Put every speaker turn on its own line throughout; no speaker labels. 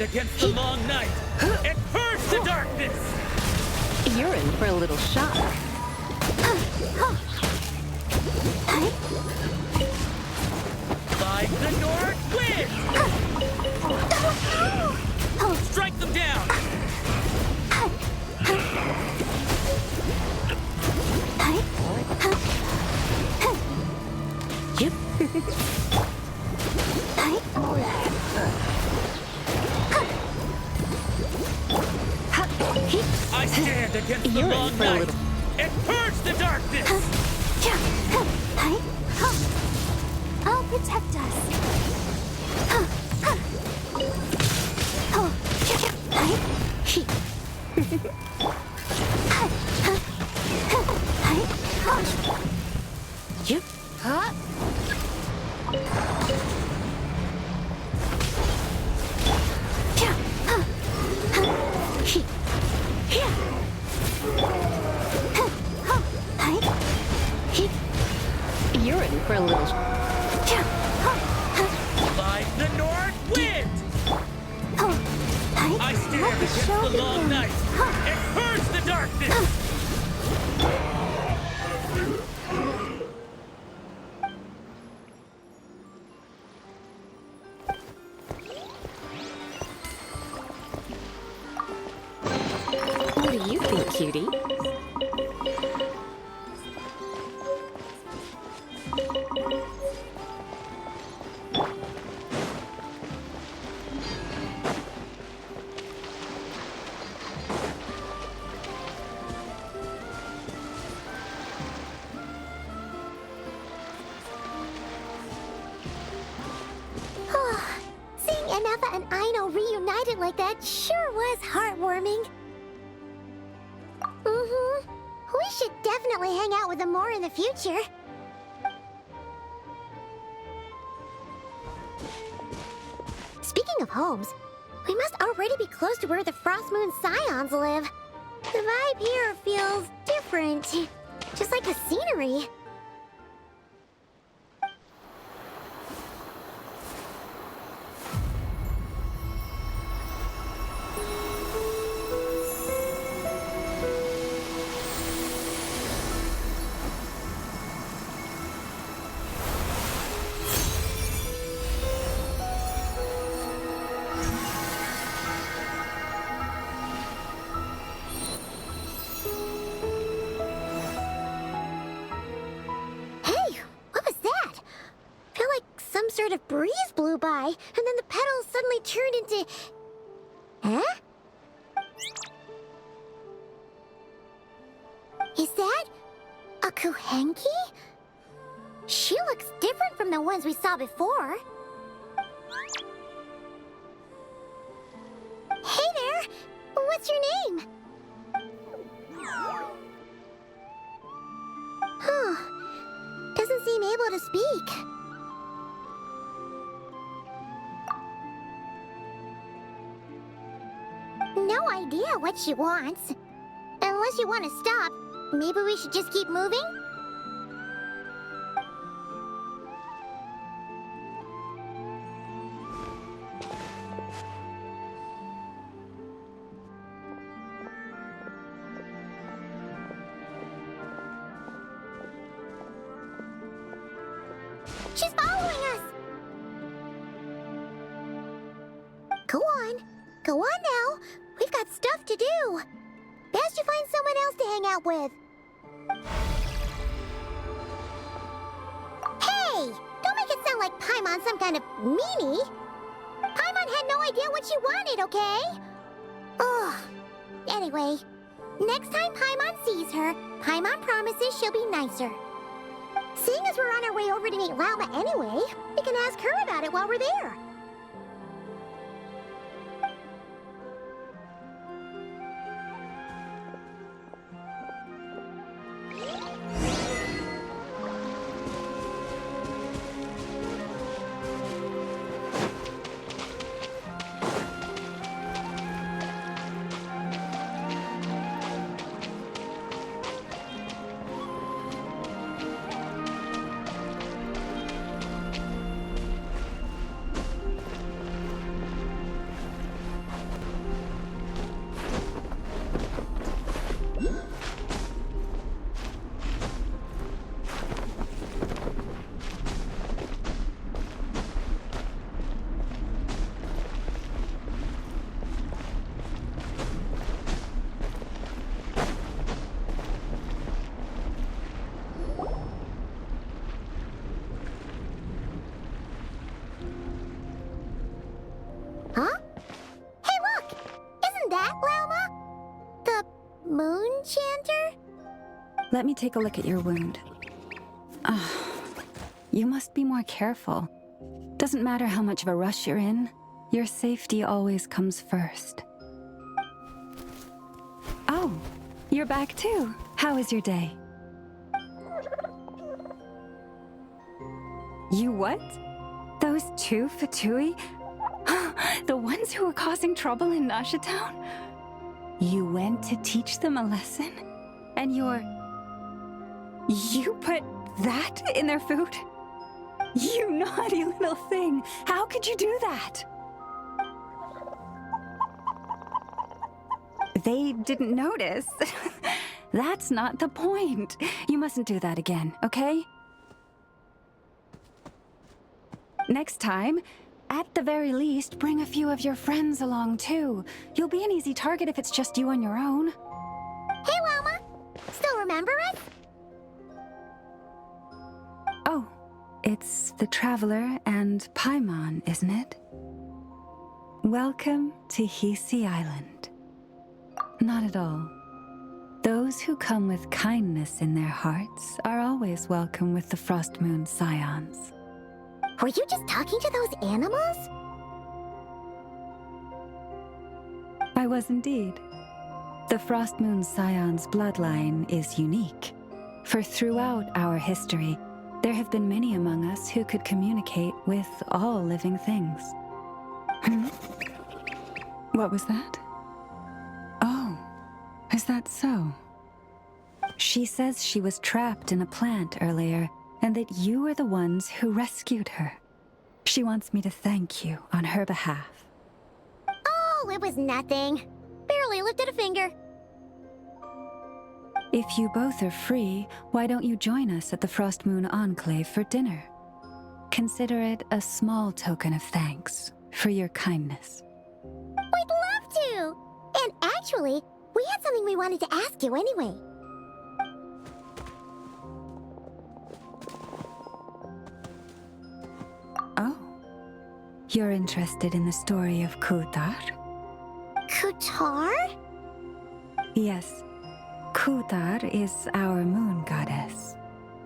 Against the long night, and purge the darkness!
You're in for a little shock.
Like the north wind! Strike them down! I stand against the long night and purge the darkness!
I'll protect us.
You're in for a little...
Like the north wind! I stand against the long night and purge the darkness!
What do you think, cutie?
Seeing Anafa and Aino reunited like that sure was heartwarming. We should definitely hang out with them more in the future. Speaking of homes, we must already be close to where the Frost Moon Scions live. The vibe here feels different, just like the scenery. breeze blew by, and then the petals suddenly turned into... Huh? Is that a Kuhenki? She looks different from the ones we saw before. Hey there! What's your name? Huh. Doesn't seem able to speak. No idea what she wants. Unless you want to stop, maybe we should just keep moving? She's following us! Go on. Go on now. We've got stuff to do. Best you find someone else to hang out with. Hey! Don't make it sound like Paimon's some kind of meanie. Paimon had no idea what she wanted, okay? Ugh. Anyway, next time Paimon sees her, Paimon promises she'll be nicer. Seeing as we're on our way over to meet Lauma anyway, we can ask her about it while we're there. Huh? Hey, look! Isn't that Lauma? The moon chanter?
Let me take a look at your wound. You must be more careful. Doesn't matter how much of a rush you're in, your safety always comes first. Oh, you're back too. How was your day? You what? Those two Fatui? The ones who were causing trouble in Nasha Town? You went to teach them a lesson? And you put that in their food? You naughty little thing! How could you do that? They didn't notice. That's not the point. You mustn't do that again, okay? Next time, at the very least, bring a few of your friends along too. You'll be an easy target if it's just you on your own.
Hey, Lauma! Still remember us?
Oh, it's the Traveler and Paimon, isn't it? Welcome to Hisi Island. Not at all. Those who come with kindness in their hearts are always welcome with the Frost Moon Scions.
Were you just talking to those animals?
I was indeed. The Frost Moon Scion's bloodline is unique, for throughout our history, there have been many among us who could communicate with all living things. What was that? Oh, is that so? She says she was trapped in a plant earlier, and that you were the ones who rescued her. She wants me to thank you on her behalf.
Oh, it was nothing. Barely lifted a finger.
If you both are free, why don't you join us at the Frost Moon Enclave for dinner? Consider it a small token of thanks for your kindness.
We'd love to! And actually, we had something we wanted to ask you anyway.
Oh, you're interested in the story of Kutar?
Kutar?
Yes. Kutar is our moon goddess,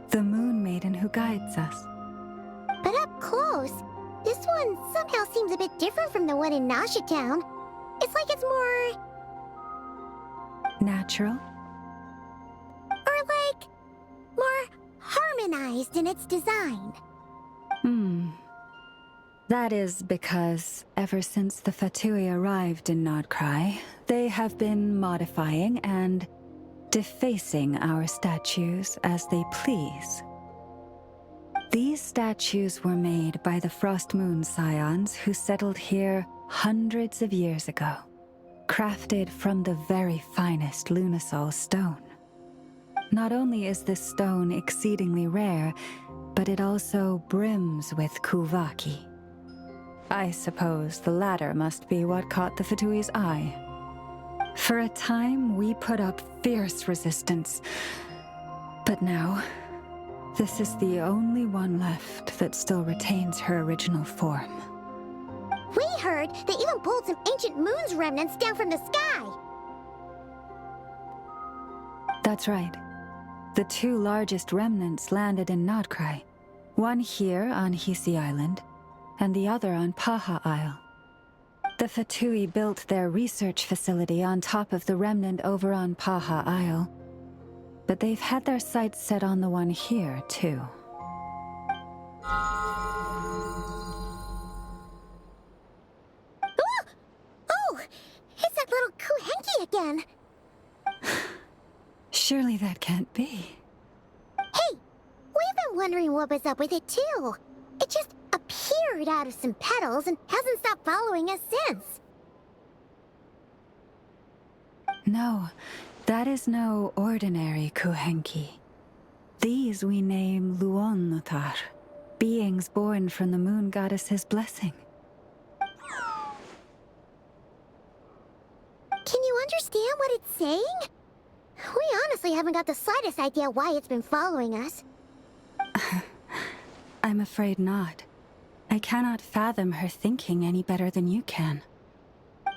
the moon maiden who guides us.
But up close, this one somehow seems a bit different from the one in Nasha Town. It's like it's more...
Natural?
or like... more harmonized in its design.
That is because ever since the Fatui arrived in Nod-krai, they have been modifying and defacing our statues as they please. These statues were made by the Frost Moon Scions who settled here hundreds of years ago, crafted from the very finest Lunasol stone. Not only is this stone exceedingly rare, but it also brims with Kuvaki. I suppose the latter must be what caught the Fatui's eye. For a time, we put up fierce resistance. But now, this is the only one left that still retains her original form.
We heard they even pulled some ancient moon's remnants down from the sky.
That's right. The two largest remnants landed in Nod-krai. One here on Hisi Island, and the other on Paha Isle. The Fatui built their research facility on top of the remnant over on Paha Isle, but they've had their sights set on the one here, too.
Oh! It's that little Kuhenki again!
Surely that can't be.
Hey! We've been wondering what was up with it, too. It just appeared out of some petals and hasn't stopped following us since.
No, that is no ordinary Kuhenki. These we name Luon-notar, beings born from the moon goddess's blessing.
Can you understand what it's saying? We honestly haven't got the slightest idea why it's been following us.
I'm afraid not. I cannot fathom her thinking any better than you can.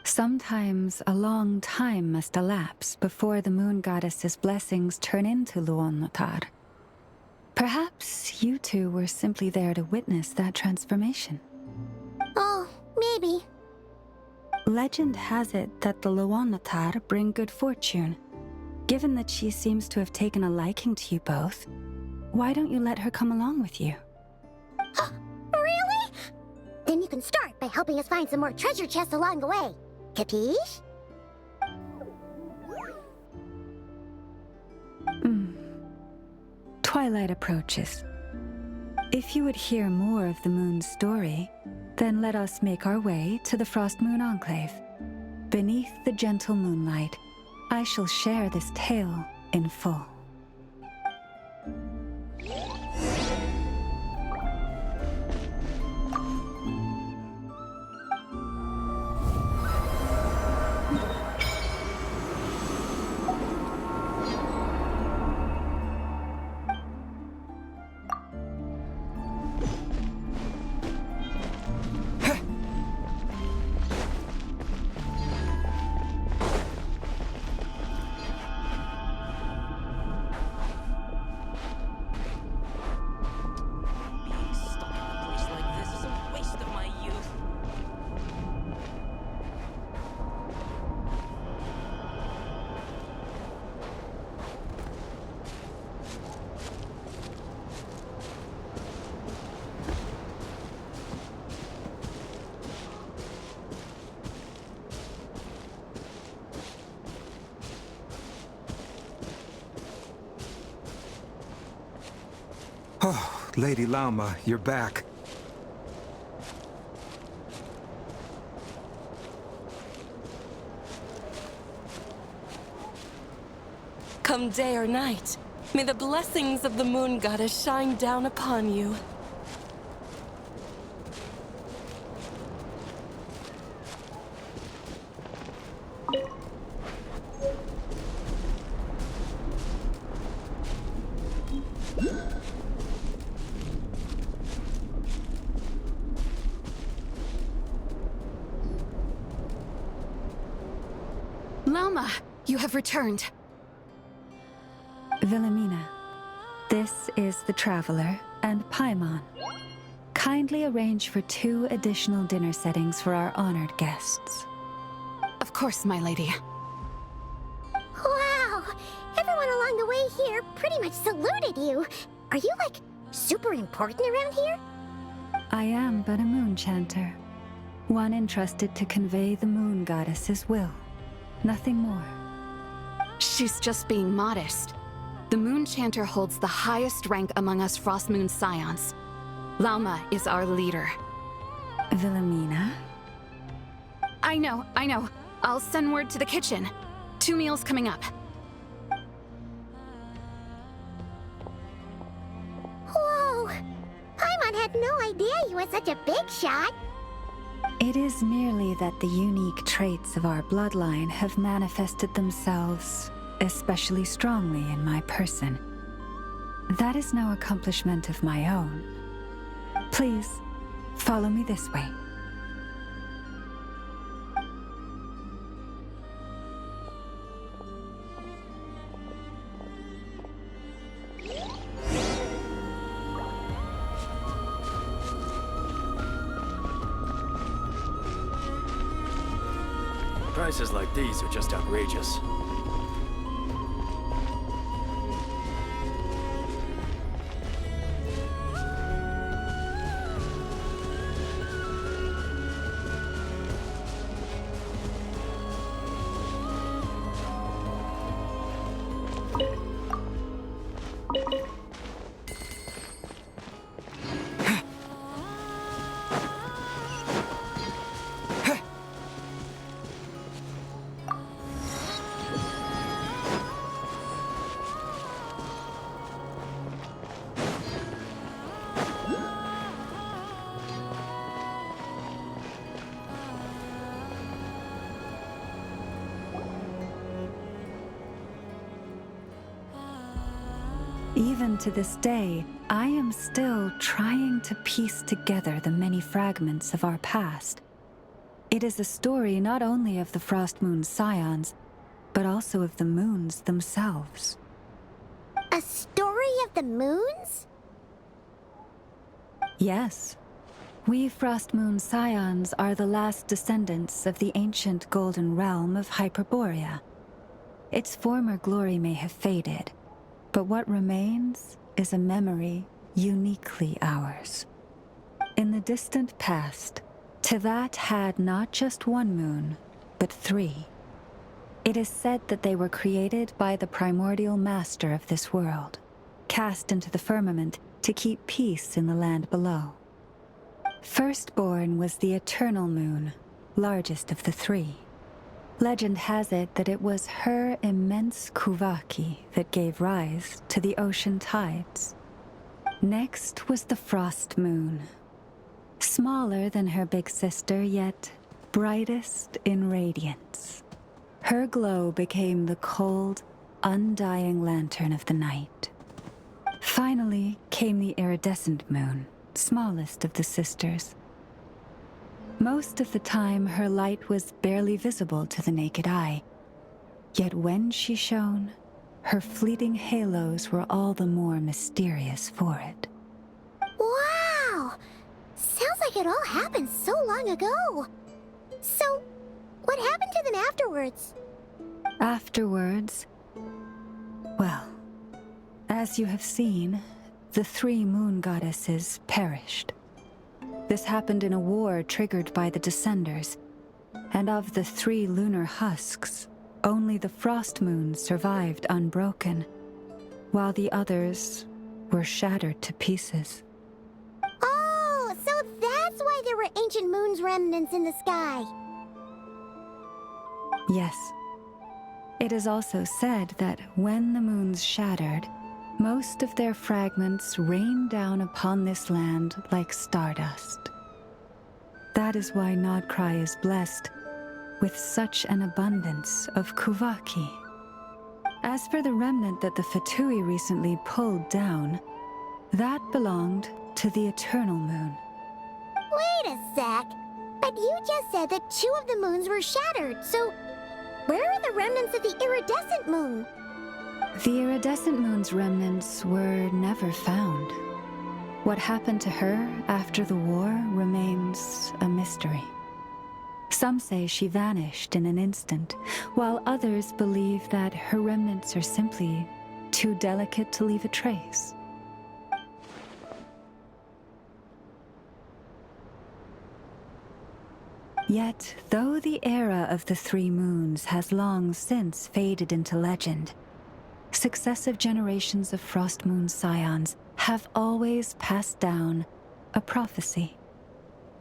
Sometimes a long time must elapse before the moon goddess's blessings turn into Luon-notar. Perhaps you two were simply there to witness that transformation.
Oh, maybe.
Legend has it that the Luon-notar bring good fortune. Given that she seems to have taken a liking to you both, why don't you let her come along with you?
Really? Then you can start by helping us find some more treasure chests along the way. Capiche?
Twilight approaches. If you would hear more of the moon's story, then let us make our way to the Frost Moon Enclave. Beneath the gentle moonlight, I shall share this tale in full.
Oh, Lady Lauma, you're back.
Come day or night, may the blessings of the moon goddess shine down upon you.
Lauma, you have returned.
Wilhelmina, this is the Traveler and Paimon. Kindly arrange for 2 additional dinner settings for our honored guests.
Of course, my lady.
Wow! Everyone along the way here pretty much saluted you. Are you, like, super important around here?
I am but a moon chanter, one entrusted to convey the moon goddess's will. Nothing more.
She's just being modest. The Moon Chanter holds the highest rank among us Frost Moon Scions. Lauma is our leader.
Wilhelmina?
I know. I'll send word to the kitchen. 2 meals coming up.
Whoa! Paimon had no idea you were such a big shot.
It is merely that the unique traits of our bloodline have manifested themselves especially strongly in my person. That is no accomplishment of my own. Please, follow me this way.
Prices like these are just outrageous.
Even to this day, I am still trying to piece together the many fragments of our past. It is a story not only of the Frost Moon Scions, but also of the moons themselves.
A story of the moons?
Yes. We Frost Moon Scions are the last descendants of the ancient golden realm of Hyperborea. Its former glory may have faded, but what remains is a memory uniquely ours. In the distant past, Tivat had not just one moon, but 3. It is said that they were created by the primordial master of this world, cast into the firmament to keep peace in the land below. Firstborn was the eternal moon, largest of the 3. Legend has it that it was her immense kuvaki that gave rise to the ocean tides. Next was the frost moon. Smaller than her big sister, yet brightest in radiance. Her glow became the cold, undying lantern of the night. Finally came the iridescent moon, smallest of the sisters. Most of the time, her light was barely visible to the naked eye. Yet when she shone, her fleeting halos were all the more mysterious for it.
Wow! Sounds like it all happened so long ago. So, what happened to them afterwards?
Afterwards, well, as you have seen, the 3 moon goddesses perished. This happened in a war triggered by the Descenders, and of the 3 lunar husks, only the frost moon survived unbroken, while the others were shattered to pieces.
Oh, so that's why there were ancient moon's remnants in the sky.
Yes. It is also said that when the moons shattered, most of their fragments rained down upon this land like stardust. That is why Nod-krai is blessed with such an abundance of kuvaki. As for the remnant that the Fatui recently pulled down, that belonged to the eternal moon.
Wait a sec. But you just said that 2 of the moons were shattered, so Where are the remnants of the iridescent moon?
The iridescent moon's remnants were never found. What happened to her after the war remains a mystery. Some say she vanished in an instant, while others believe that her remnants are simply too delicate to leave a trace. Yet, though the era of the three moons has long since faded into legend, successive generations of Frost Moon Scions have always passed down a prophecy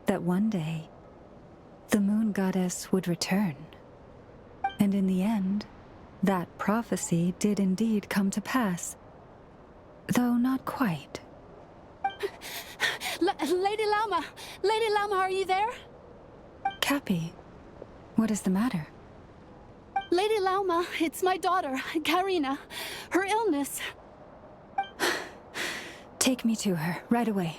that one day the moon goddess would return. And in the end, that prophecy did indeed come to pass, though not quite.
Lady Lauma! Lady Lauma, are you there?
Cappy, what is the matter?
Lady Lauma, it's my daughter, Karina. Her illness.
Take me to her, right away.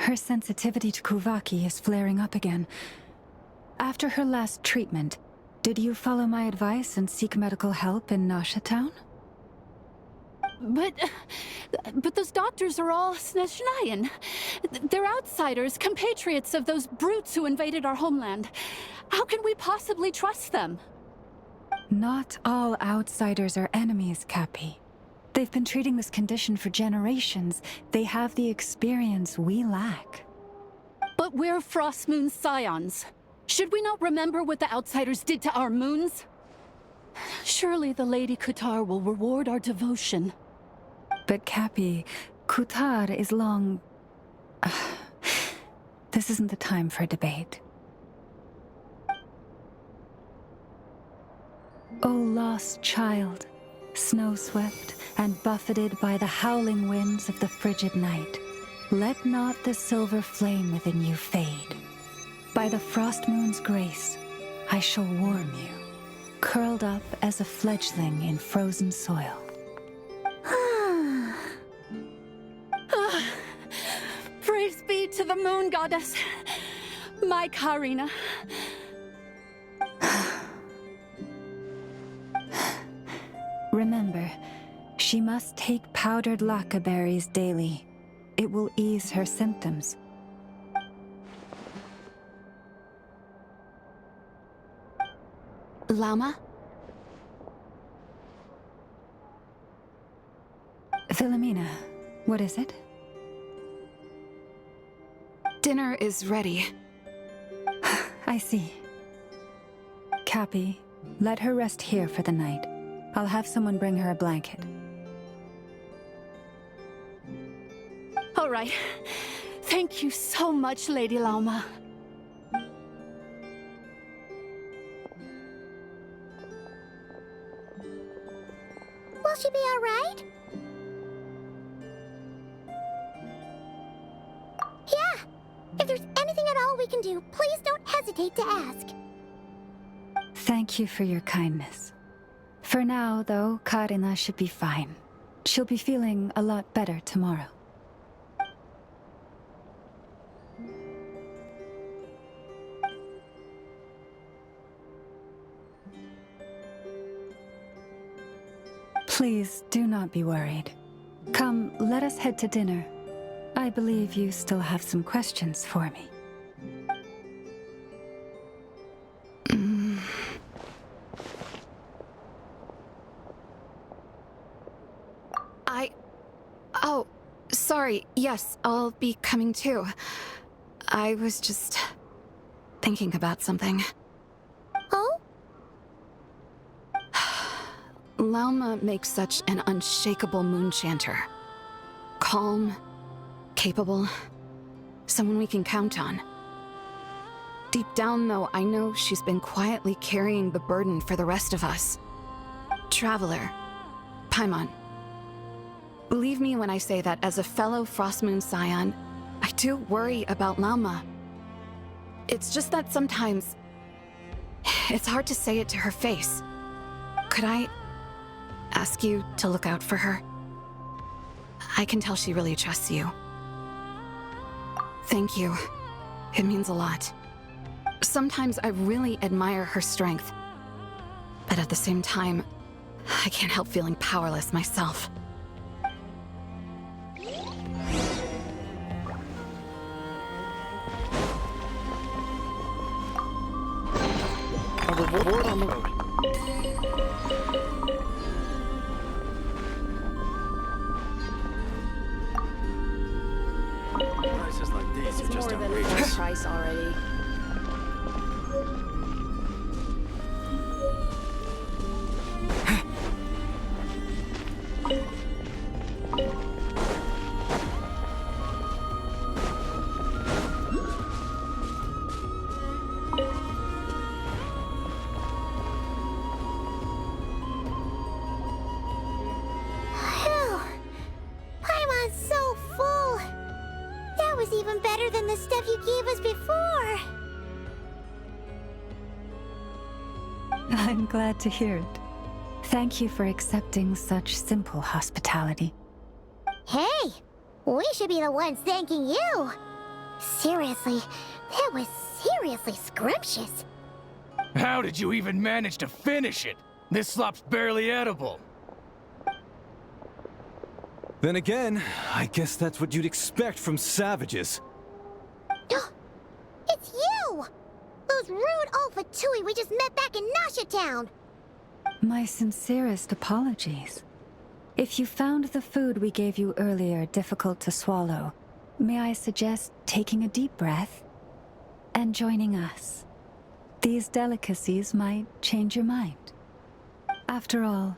Her sensitivity to Kuvaki is flaring up again. After her last treatment, did you follow my advice and seek medical help in Nasha Town?
But those doctors are all Snezhnayan. They're outsiders, compatriots of those brutes who invaded our homeland. How can we possibly trust them?
Not all outsiders are enemies, Cappy. They've been treating this condition for generations. They have the experience we lack.
But we're Frost Moon Scions. Should we not remember what the outsiders did to our moons? Surely the Lady Kutar will reward our devotion.
But Cappy, Kutar is long... This isn't the time for a debate. O lost child, snow-swept and buffeted by the howling winds of the frigid night, let not the silver flame within you fade. By the frost moon's grace, I shall warm you, curled up as a fledgling in frozen soil.
Praise be to the moon goddess, my Karina.
Remember, she must take powdered laka berries daily. It will ease her symptoms.
Lauma?
Philomena, what is it?
Dinner is ready.
I see. Cappy, let her rest here for the night. I'll have someone bring her a blanket.
All right. Thank you so much, Lady Lauma.
Will she be all right? Yeah. If there's anything at all we can do, please don't hesitate to ask.
Thank you for your kindness. For now, though, Karina should be fine. She'll be feeling a lot better tomorrow. Please do not be worried. Come, let us head to dinner. I believe you still have some questions for me.
Oh, sorry. Yes, I'll be coming too. I was just thinking about something.
Oh?
Lauma makes such an unshakable moon chanter.
calm, capable, someone we can count on. Deep down, though, I know she's been quietly carrying the burden for the rest of us. Traveler, Paimon. Believe me when I say that as a fellow Frostmoon Scion, I do worry about Lauma. It's just that sometimes it's hard to say it to her face. Could I ask you to look out for her? I can tell she really trusts you. Thank you. It means a lot. Sometimes I really admire her strength, but at the same time, I can't help feeling powerless myself.
A reward on the road. Prices like these are just outrageous.
Price already.
Phew. Paimon's so full. That was even better than the stuff you gave us before.
I'm glad to hear it. Thank you for accepting such simple hospitality.
Hey, we should be the ones thanking you. Seriously, that was seriously scrumptious.
How did you even manage to finish it? This slop's barely edible.
Then again, I guess that's what you'd expect from savages.
It's you! Those rude old Fatui we just met back in Nasha Town!
My sincerest apologies. If you found the food we gave you earlier difficult to swallow, may I suggest taking a deep breath and joining us? These delicacies might change your mind. After all,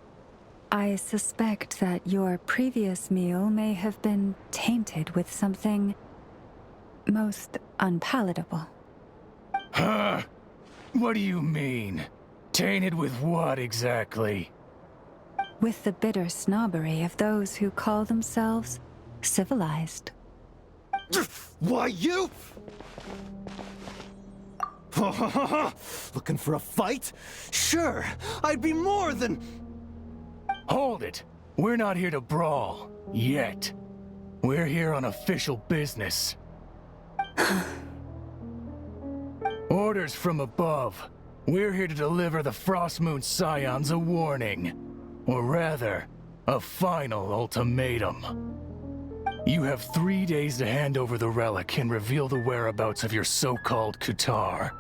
I suspect that your previous meal may have been tainted with something most unpalatable.
Huh? What do you mean? Tainted with what exactly?
With the bitter snobbery of those who call themselves civilized.
Why, you? Looking for a fight? Sure, I'd be more than...
Hold it! We're not here to brawl. Yet. We're here on official business. Orders from above. We're here to deliver the Frostmoon Scions a warning. Or rather, a final ultimatum. You have 3 days to hand over the relic and reveal the whereabouts of your so-called Kutar.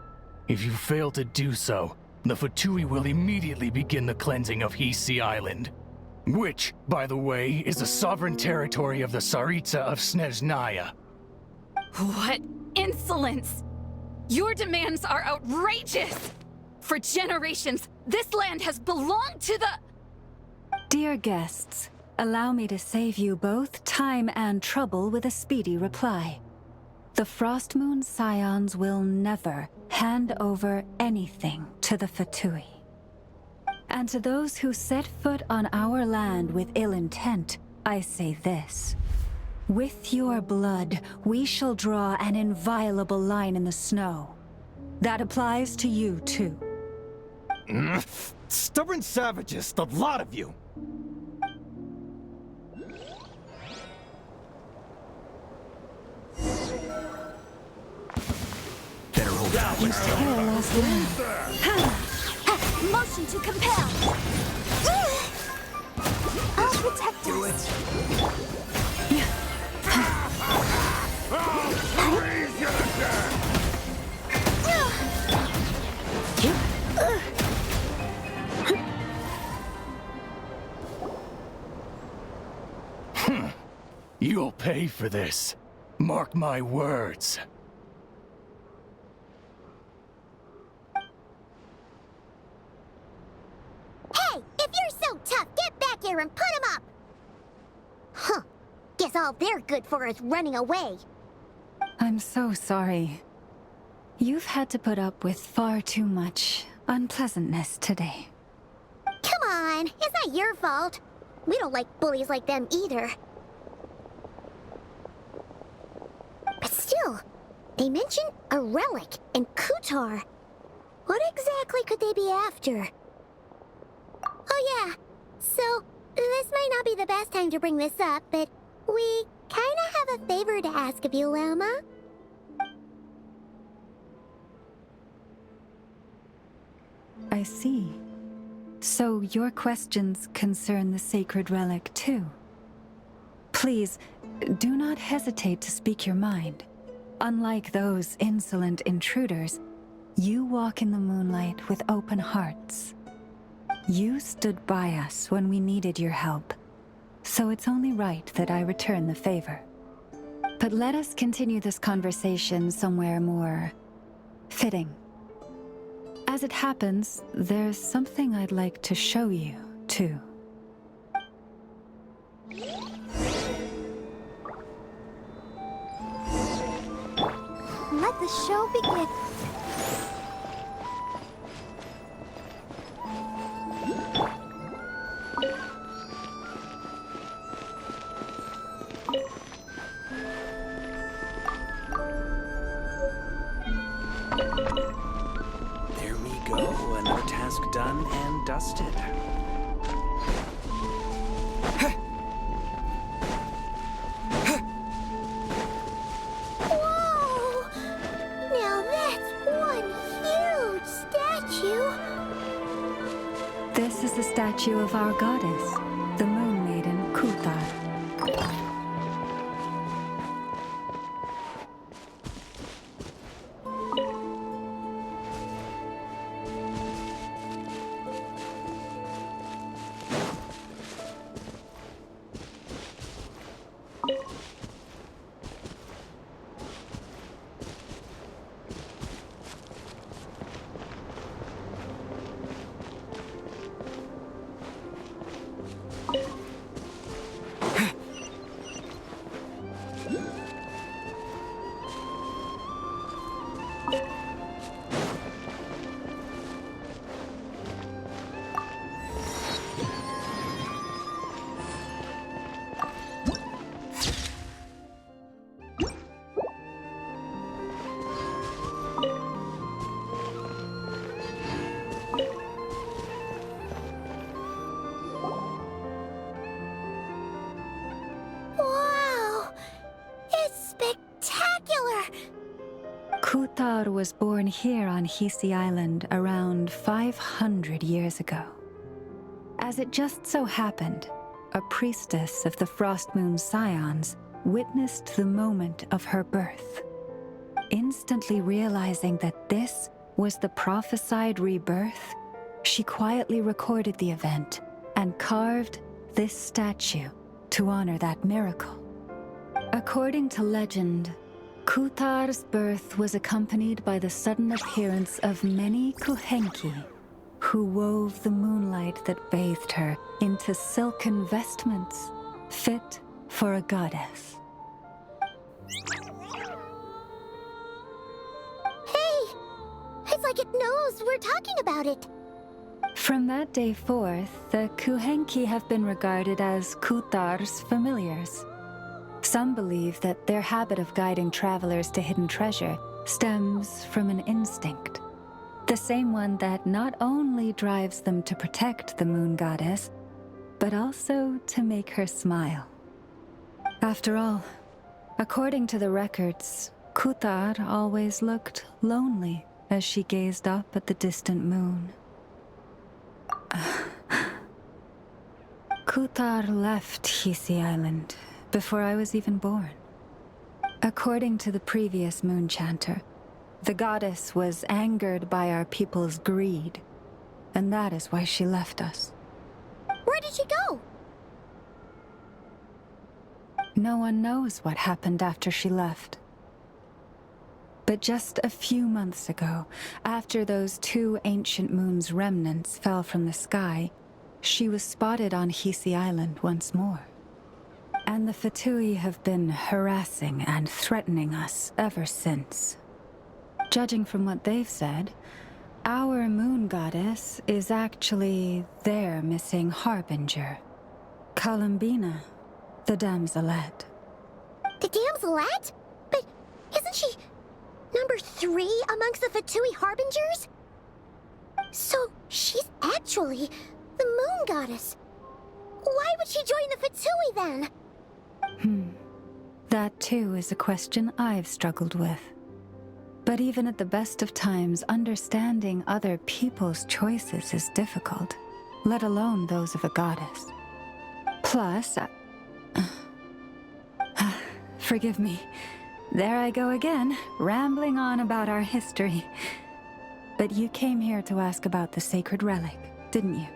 If you fail to do so, the Fatui will immediately begin the cleansing of Hisi Island. Which, by the way, is the sovereign territory of the Tsaritsa of Snezhnaya.
What insolence! Your demands are outrageous! For generations, this land has belonged to the...
Dear guests, allow me to save you both time and trouble with a speedy reply. The Frostmoon Scions will never hand over anything to the Fatui. And to those who set foot on our land with ill intent, I say this. With your blood, we shall draw an inviolable line in the snow. That applies to you, too.
Stubborn savages, the lot of you! Better hold down.
Use terror last long.
Motion to compel! I'll protect us!
You'll pay for this. Mark my words.
Hey, if you're so tough, get back here and put him up! Huh. Guess guess all they're good for is running away.
I'm so sorry. You've had to put up with far too much unpleasantness today.
Come on, it's not your fault. We don't like bullies like them either. But still, they mention a relic and Kutar. What exactly could they be after? Oh yeah, so this might not be the best time to bring this up, but we kinda have a favor to ask of you, Lama.
I see. So your questions concern the sacred relic too. Please, do not hesitate to speak your mind. Unlike those insolent intruders, you walk in the moonlight with open hearts. You stood by us when we needed your help, so it's only right that I return the favor. But let us continue this conversation somewhere more fitting. As it happens, there's something I'd like to show you, too.
Let the show begin.
There we go, another task done and dusted.
Whoa! Now that's one huge statue.
This is the statue of our goddess, the Moon Maiden Kuthar.
Wow! It's spectacular!
Kuthar was born here on Hisi Island around 500 years ago. As it just so happened, a priestess of the Frost Moon Scions witnessed the moment of her birth. Instantly realizing that this was the prophesied rebirth, she quietly recorded the event and carved this statue to honor that miracle. According to legend, Kuthar's birth was accompanied by the sudden appearance of many Kuhenki, who wove the moonlight that bathed her into silken vestments fit for a goddess.
Hey! It's like it knows we're talking about it.
From that day forth, the Kuhenki have been regarded as Kuthar's familiars. Some believe that their habit of guiding travelers to hidden treasure stems from an instinct. The same one that not only drives them to protect the moon goddess, but also to make her smile. After all, according to the records, Kuthar always looked lonely as she gazed up at the distant moon. Kuthar left Hisi Island before I was even born. According to the previous moon chanter, the goddess was angered by our people's greed, and that is why she left us.
Where did she go?
No one knows what happened after she left. But just a few months ago, after those 2 ancient moon's remnants fell from the sky, she was spotted on Hisi Island once more. And the Fatui have been harassing and threatening us ever since. Judging from what they've said, our moon goddess is actually their missing harbinger, Columbina, the damselette.
The damselette? But isn't she number 3 amongst the Fatui harbingers? So she's actually the moon goddess. Why would she join the Fatui then?
That too is a question I've struggled with. But even at the best of times, understanding other people's choices is difficult, let alone those of a goddess. Plus, forgive me. There I go again, rambling on about our history. But you came here to ask about the sacred relic, didn't you?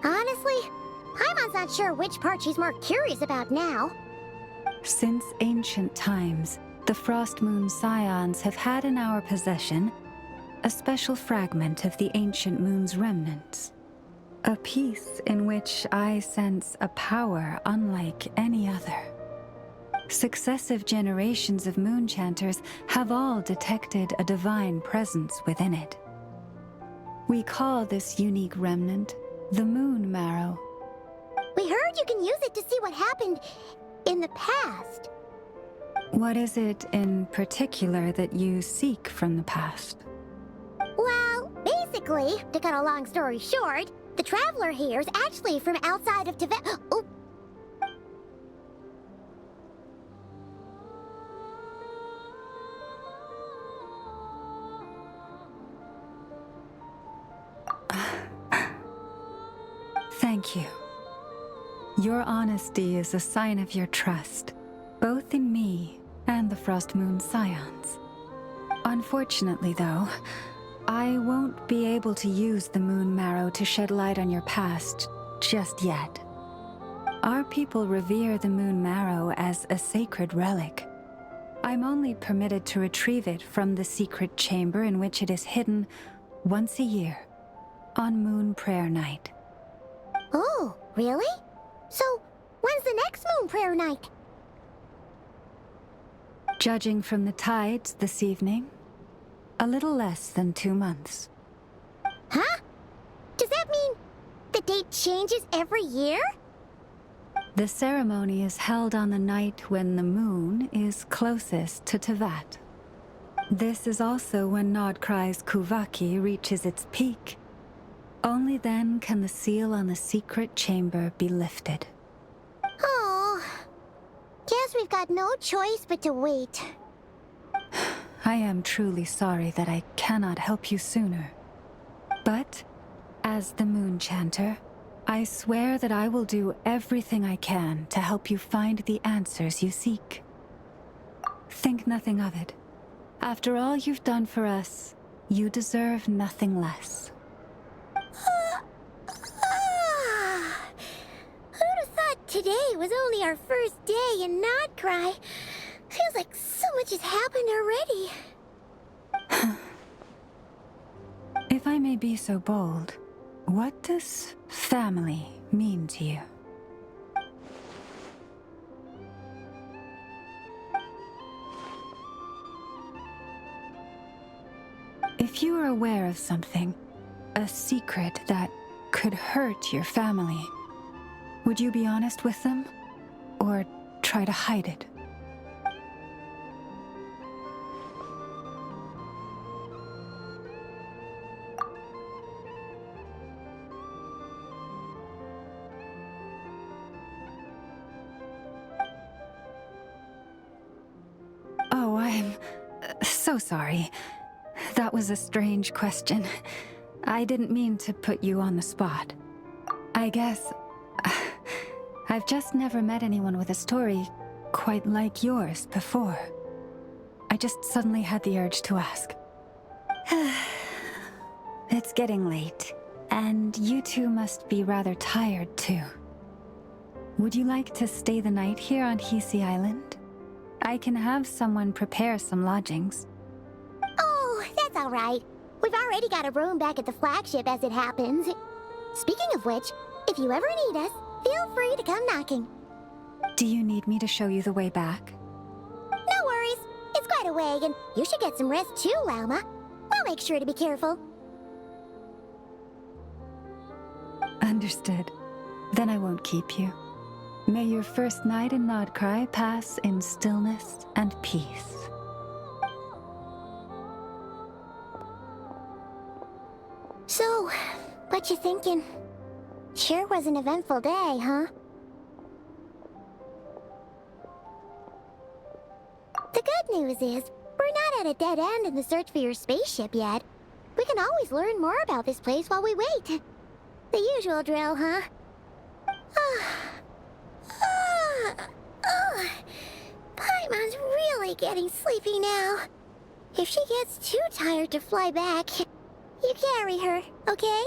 Honestly, Paimon's not sure which part she's more curious about now.
Since ancient times, the Frost Moon Scions have had in our possession a special fragment of the ancient moon's remnants. A piece in which I sense a power unlike any other. Successive generations of moon chanters have all detected a divine presence within it. We call this unique remnant the Moon Marrow.
We heard you can use it to see what happened in the past.
What is it in particular that you seek from the past?
Well, basically, to cut a long story short, the traveler here is actually from outside of Tibet. Oh.
Thank you. Your honesty is a sign of your trust, both in me and the Frost Moon Scions. Unfortunately, though, I won't be able to use the Moon Marrow to shed light on your past just yet. Our people revere the Moon Marrow as a sacred relic. I'm only permitted to retrieve it from the secret chamber in which it is hidden once a year, on Moon Prayer Night.
Oh, really? So, when's the next Moon Prayer Night?
Judging from the tides this evening, a little less than 2 months.
Huh? Does that mean the date changes every year?
The ceremony is held on the night when the moon is closest to Tevat. This is also when Nod-krai's Kuvaki reaches its peak. Only then can the seal on the secret chamber be lifted.
Oh, guess we've got no choice but to wait.
I am truly sorry that I cannot help you sooner. But, as the Moon Chanter, I swear that I will do everything I can to help you find the answers you seek. Think nothing of it. After all you've done for us, you deserve nothing less.
Who'd have thought today was only our first day in Nod-krai? Feels like so much has happened already.
If I may be so bold, what does family mean to you? If you are aware of something, a secret that could hurt your family, would you be honest with them? Or try to hide it? Oh, I'm so sorry. That was a strange question. I didn't mean to put you on the spot. I guess I've just never met anyone with a story quite like yours before. I just suddenly had the urge to ask. It's getting late, and you two must be rather tired too. Would you like to stay the night here on Hisi Island? I can have someone prepare some lodgings.
Oh, that's all right. We've already got a room back at the flagship as it happens. Speaking of which, if you ever need us, feel free to come knocking.
Do you need me to show you the way back?
No worries. It's quite a way, and you should get some rest too, Lauma. We'll make sure to be careful.
Understood. Then I won't keep you. May your first night in Nod-krai pass in stillness and peace.
So, what you thinking? Sure was an eventful day, huh? The good news is, we're not at a dead end in the search for your spaceship yet. We can always learn more about this place while we wait. The usual drill, huh? Paimon's really getting sleepy now. If she gets too tired to fly back, you carry her, okay?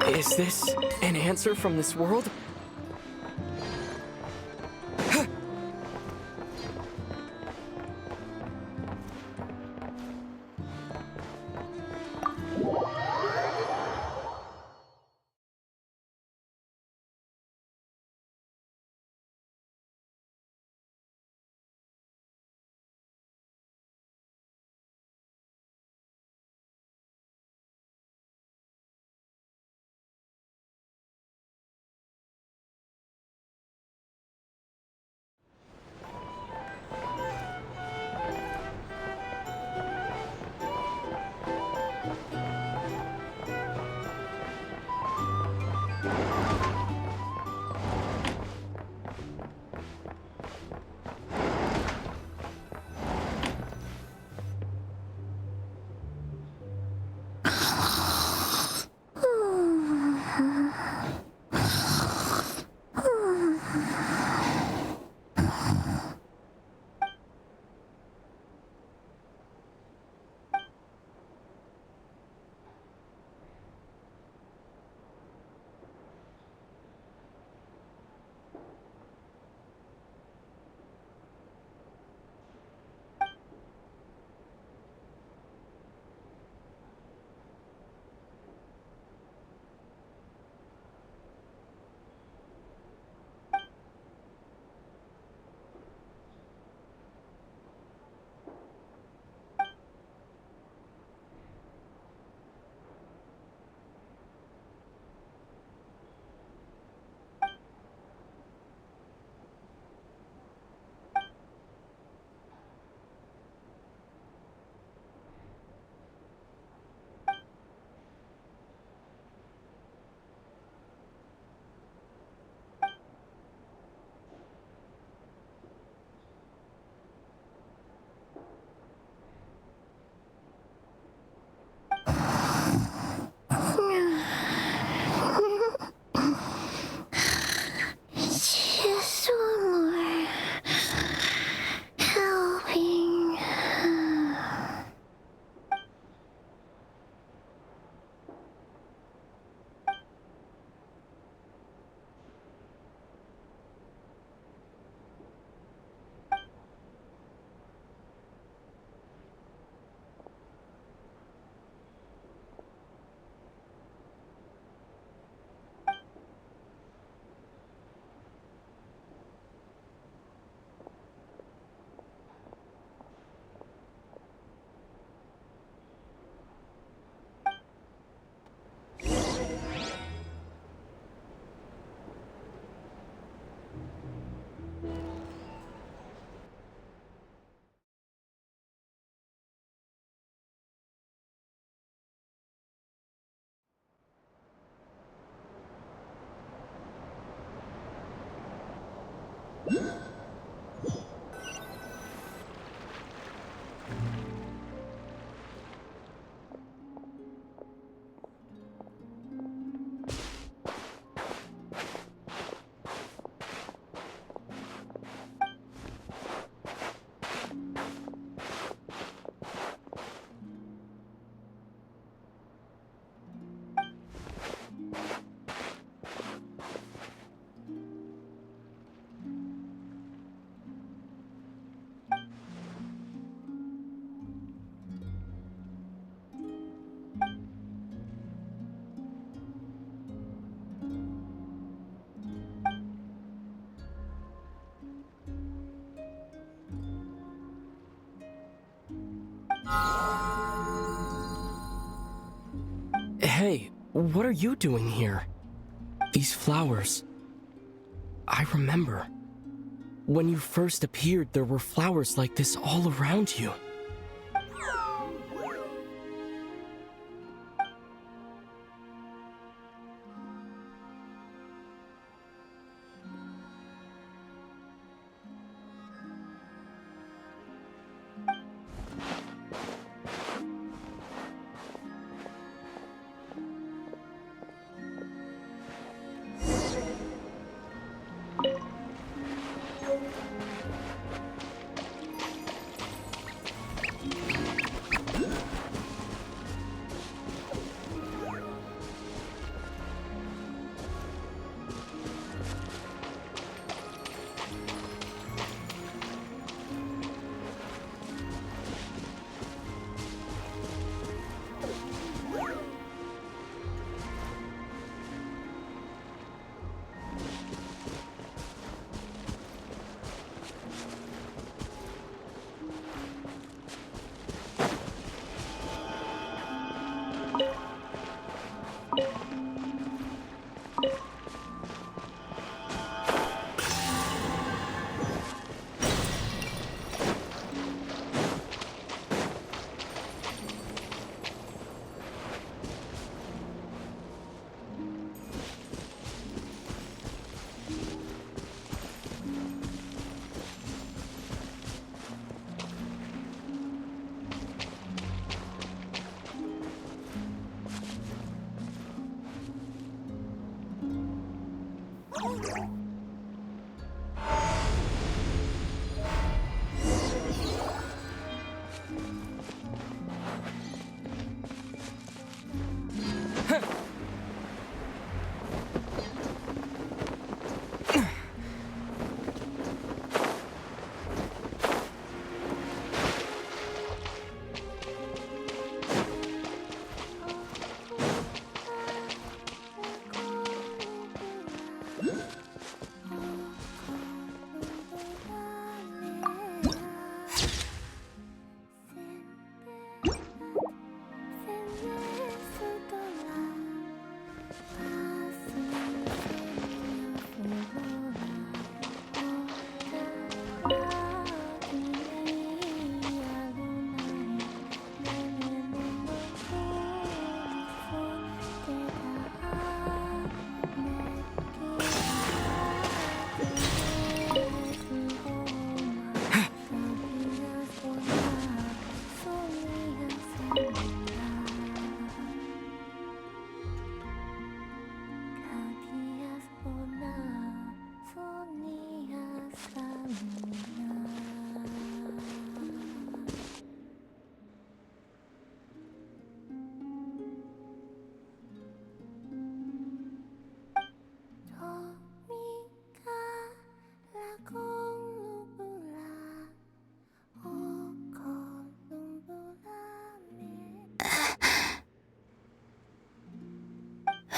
Is this an answer from this world?
Hey, what are you doing here? These flowers. I remember. When you first appeared, there were flowers like this all around you.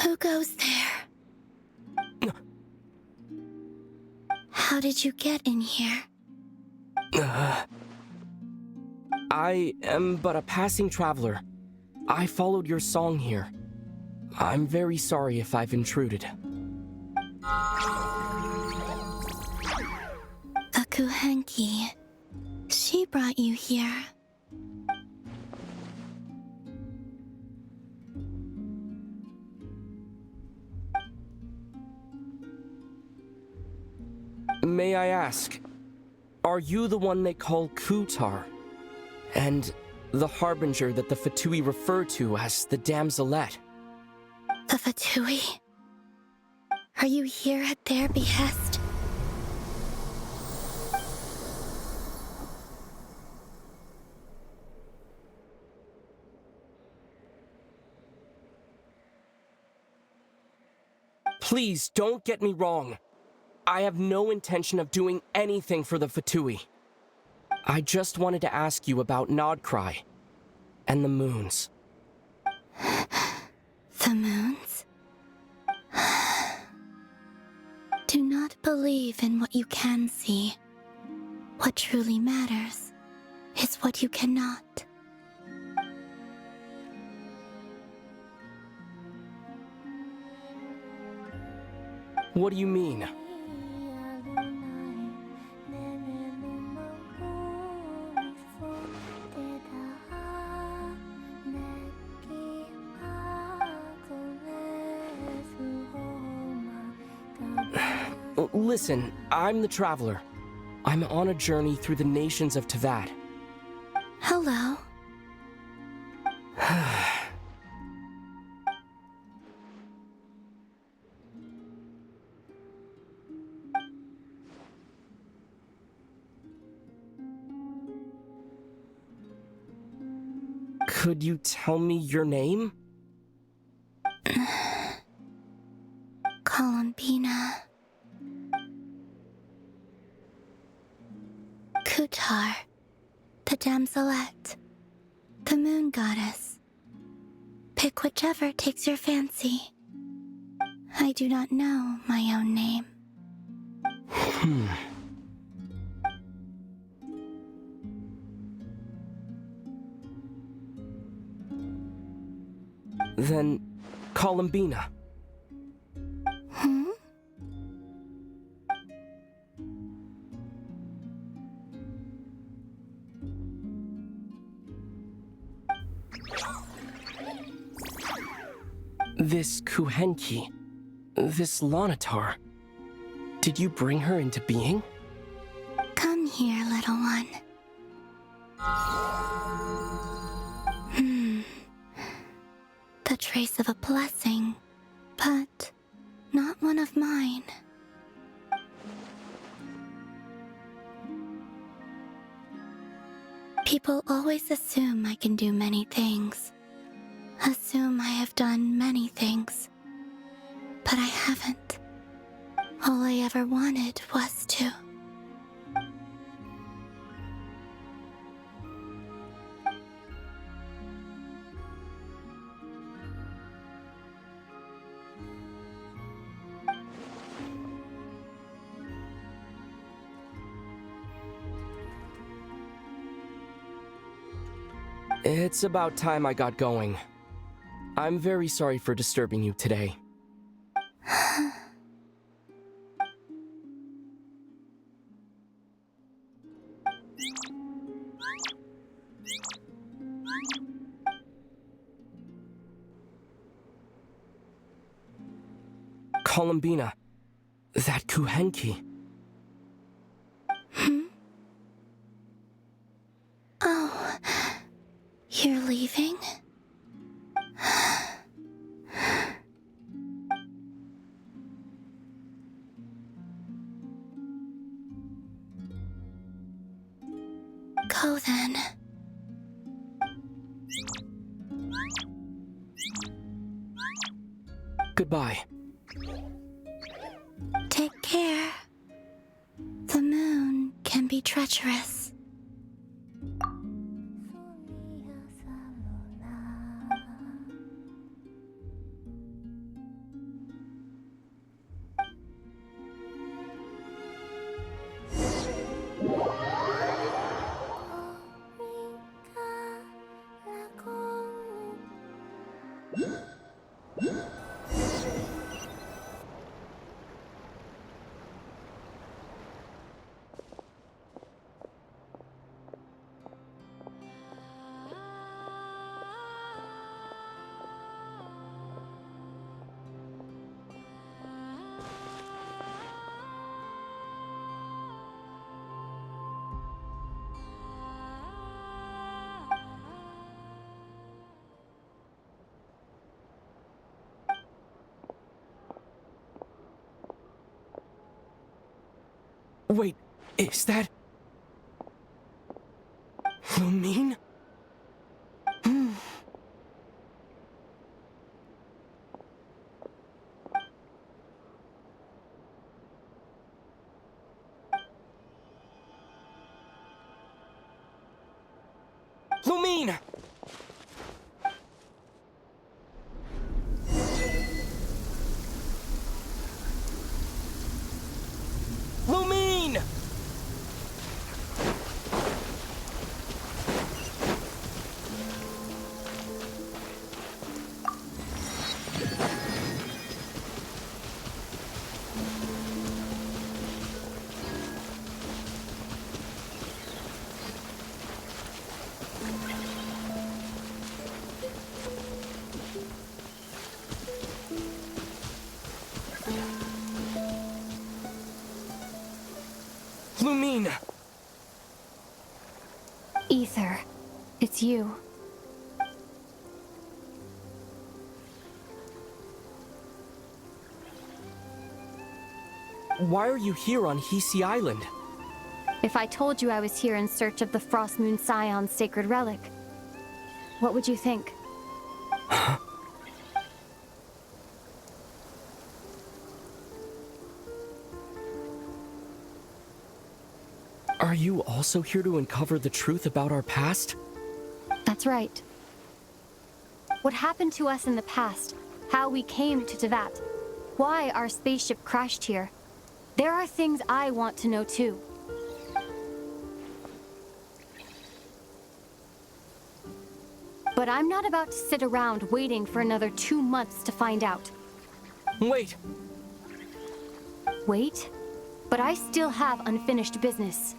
Who goes there? How did you get in here?
I am but a passing traveler. I followed your song here. I'm very sorry if I've intruded.
Akuhenki. She brought you here.
May I ask, are you the one they call Kutar? And the harbinger that the Fatui refer to as the Damselette?
The Fatui? Are you here at their behest?
Please, don't get me wrong. I have no intention of doing anything for the Fatui. I just wanted to ask you about Nod-krai and the moons.
The moons? Do not believe in what you can see. What truly matters is what you cannot.
What do you mean? Listen, I'm the Traveler. I'm on a journey through the nations of Teyvat.
Hello.
Could you tell me your name?
Columbina. Kutar, the Damselette, the moon goddess. Pick whichever takes your fancy. I do not know my own name.
Then, Columbina. This Kuhenki, this Lanatar, did you bring her into being?
Come here, little one. The trace of a blessing, but not one of mine. People always assume I can do many things. Assume I have done many things. But I haven't. All I ever wanted was to.
It's about time I got going. I'm very sorry for disturbing you today. Columbina, that Kuhenki.
Oh, you're leaving? Go then.
Goodbye.
Take care. The moon can be treacherous.
Wait, is that... Lumine? Lumine! Lumine! Lumine!
Ether, it's you.
Why are you here on Hisi Island?
If I told you I was here in search of the Frost Moon Scion's sacred relic, what would you think?
Are you also here to uncover the truth about our past?
That's right. What happened to us in the past, how we came to Tevat, why our spaceship crashed here. There are things I want to know too. But I'm not about to sit around waiting for another 2 months to find out.
Wait!
Wait? But I still have unfinished business.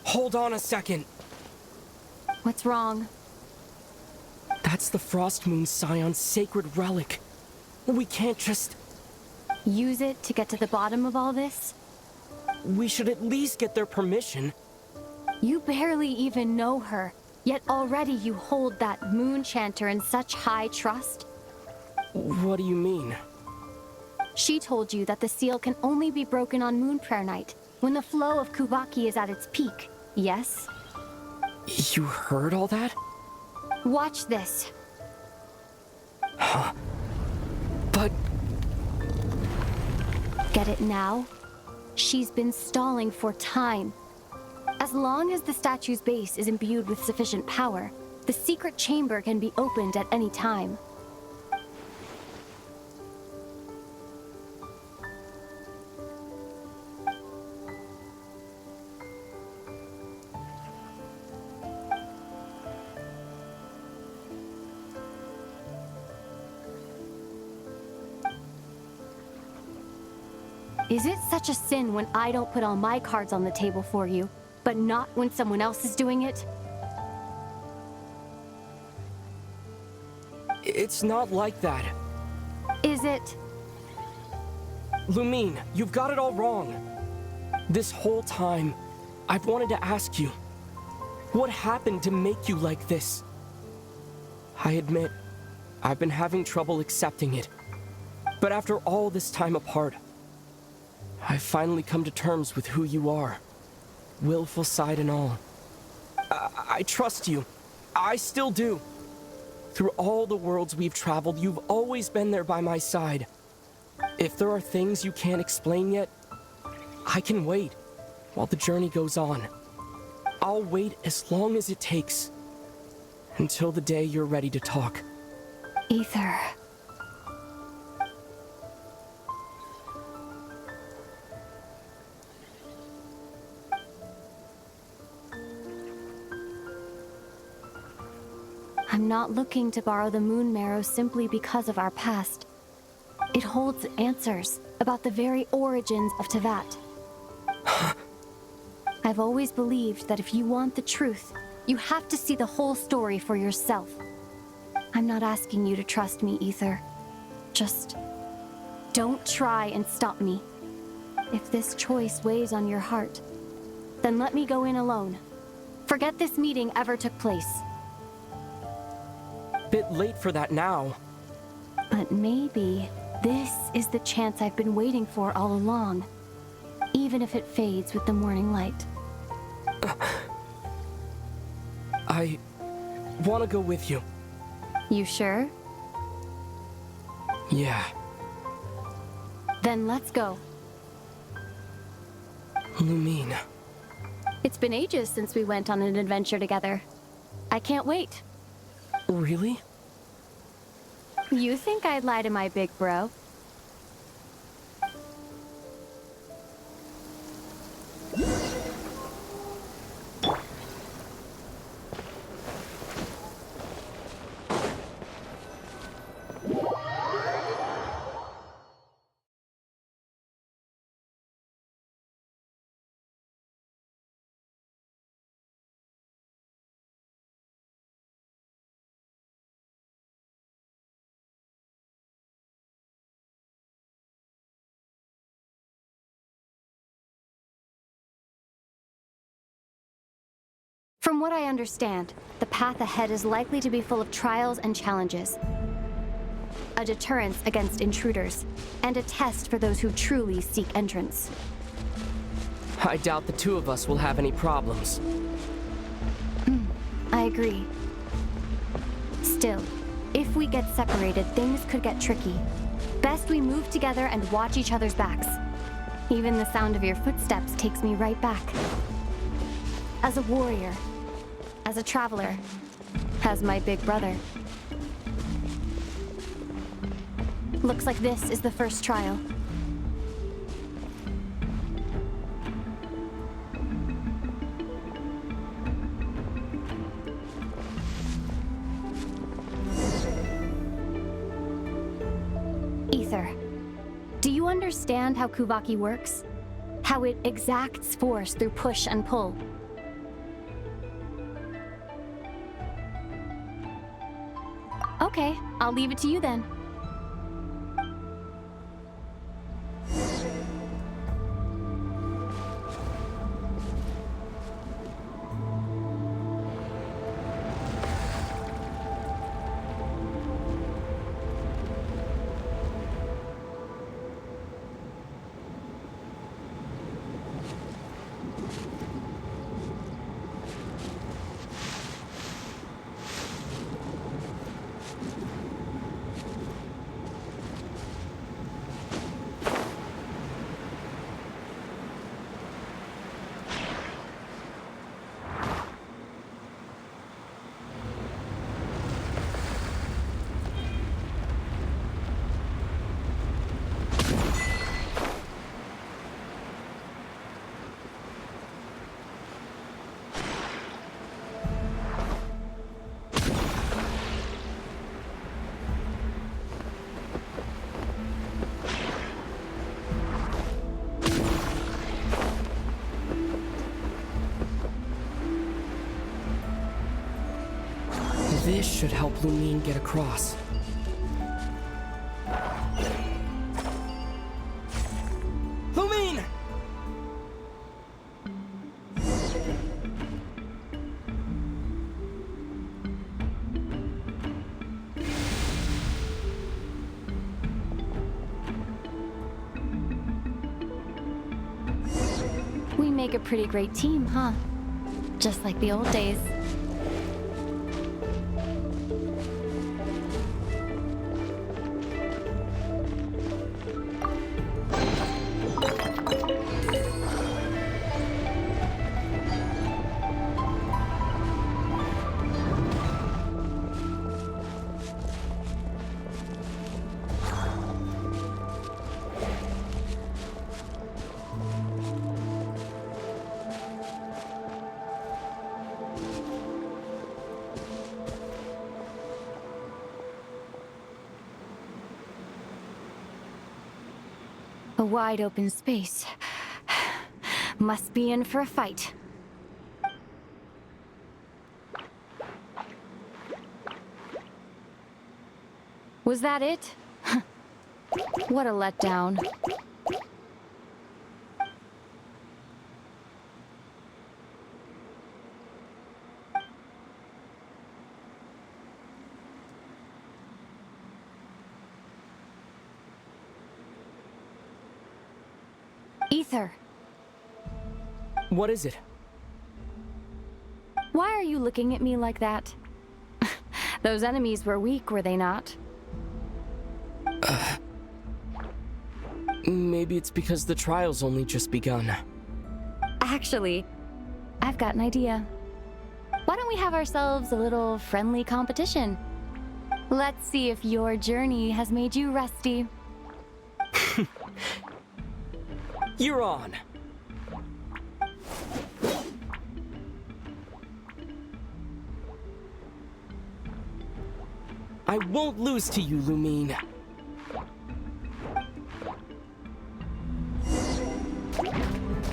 Hold on a second.
What's wrong?
That's the Frost Moon Scion's sacred relic. We can't just...
Use it to get to the bottom of all this?
We should at least get their permission.
You barely even know her, yet already you hold that moon chanter in such high trust?
What do you mean?
She told you that the seal can only be broken on Moon Prayer Night, when the flow of Kubaki is at its peak, yes?
You heard all that?
Watch this.
Huh? But...
Get it now? She's been stalling for time. As long as the statue's base is imbued with sufficient power, the secret chamber can be opened at any time. Is it such a sin when I don't put all my cards on the table for you, but not when someone else is doing it?
It's not like that.
Is it?
Lumine, you've got it all wrong. This whole time, I've wanted to ask you, what happened to make you like this? I admit, I've been having trouble accepting it. But after all this time apart, I've finally come to terms with who you are. Willful side and all. I trust you. I still do. Through all the worlds we've traveled, you've always been there by my side. If there are things you can't explain yet, I can wait while the journey goes on. I'll wait as long as it takes. Until the day you're ready to talk.
Ether.
I'm not looking to borrow the moon marrow simply because of our past. It holds answers about the very origins of Teyvat. I've always believed that if you want the truth, you have to see the whole story for yourself. I'm not asking you to trust me, Ether. Just don't try and stop me. If this choice weighs on your heart, then let me go in alone. Forget this meeting ever took place.
Bit late for that now.
But maybe this is the chance I've been waiting for all along, even if it fades with the morning light.
I want to go with you.
You sure?
Yeah.
Then let's go.
Lumine.
It's been ages since we went on an adventure together. I can't wait.
Really?
You think I'd lie to my big bro? From what I understand, the path ahead is likely to be full of trials and challenges. A deterrence against intruders, and a test for those who truly seek entrance.
I doubt the two of us will have any problems.
I agree. Still, if we get separated, things could get tricky. Best we move together and watch each other's backs. Even the sound of your footsteps takes me right back. As a warrior, as a traveler, as my big brother. Looks like this is the first trial. Ether, do you understand how Kuvaki works? How it exacts force through push and pull? Okay, I'll leave it to you then.
This should help Lumine get across. Lumine!
We make a pretty great team, huh? Just like the old days. A wide open space. Must be in for a fight. Was that it? What a letdown. Ether,
What is it?
why are you looking at me like that? Those enemies were weak, were they not?
Maybe it's because the trial's only just begun.
Actually, I've got an idea. Why don't we have ourselves a little friendly competition? Let's see if your journey has made you rusty.
You're on. I won't lose to you, Lumine.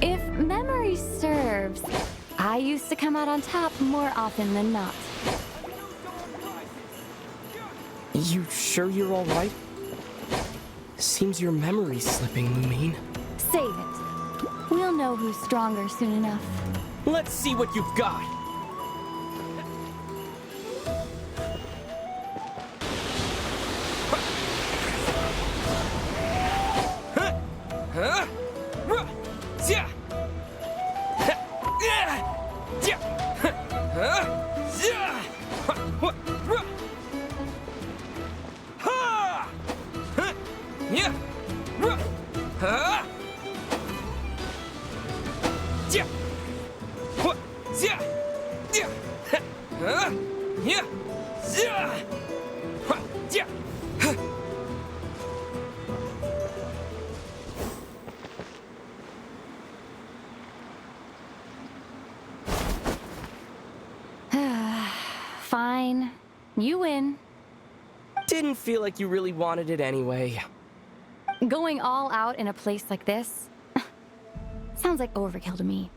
If memory serves, I used to come out on top more often than not.
You sure you're all right? Seems your memory's slipping, Lumine.
Save it. We'll know who's stronger soon enough.
Let's see what you've got.
Fine. You win.
Didn't feel like you really wanted it anyway.
Going all out in a place like this sounds like overkill to me.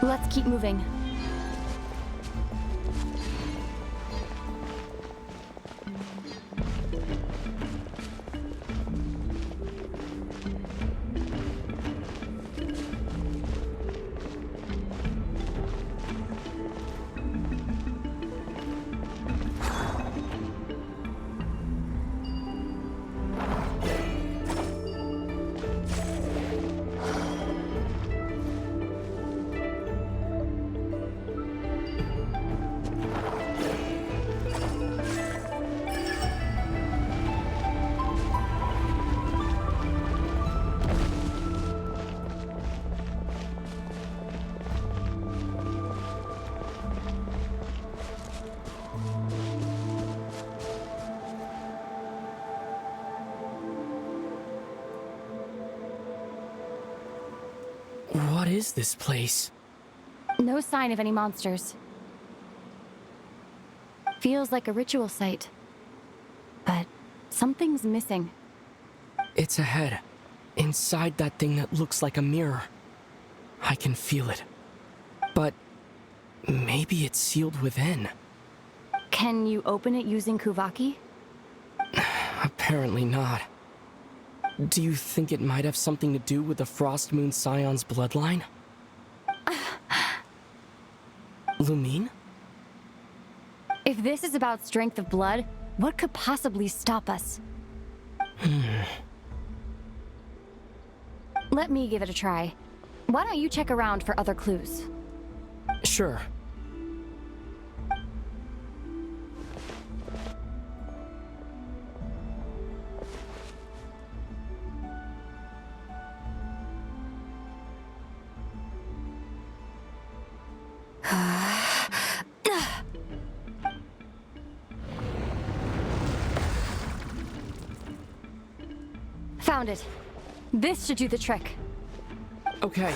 Let's keep moving.
What is this place?
No sign of any monsters. Feels like a ritual site. But something's missing.
It's ahead. Inside that thing that looks like a mirror. I can feel it. But maybe it's sealed within.
Can you open it using Kuvaki?
Apparently not. Do you think it might have something to do with the Frost Moon Scion's bloodline? Lumine?
If this is about strength of blood, what could possibly stop us? Let me give it a try. Why don't you check around for other clues?
Sure.
Found it. This should do the trick.
Okay.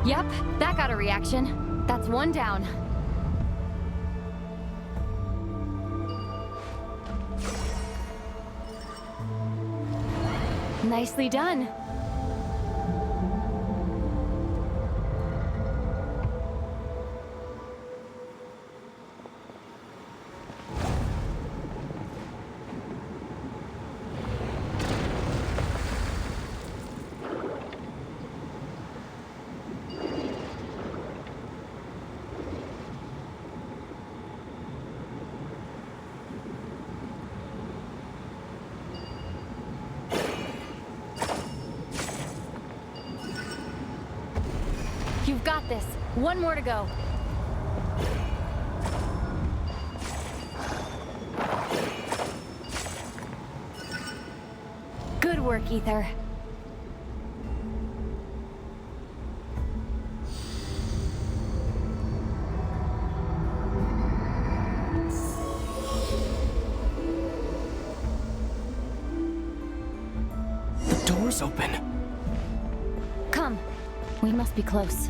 Yep, that got a reaction. That's one down. Nicely done. You've got this. One more to go. Good work, Ether.
The door's open.
Come. We must be close.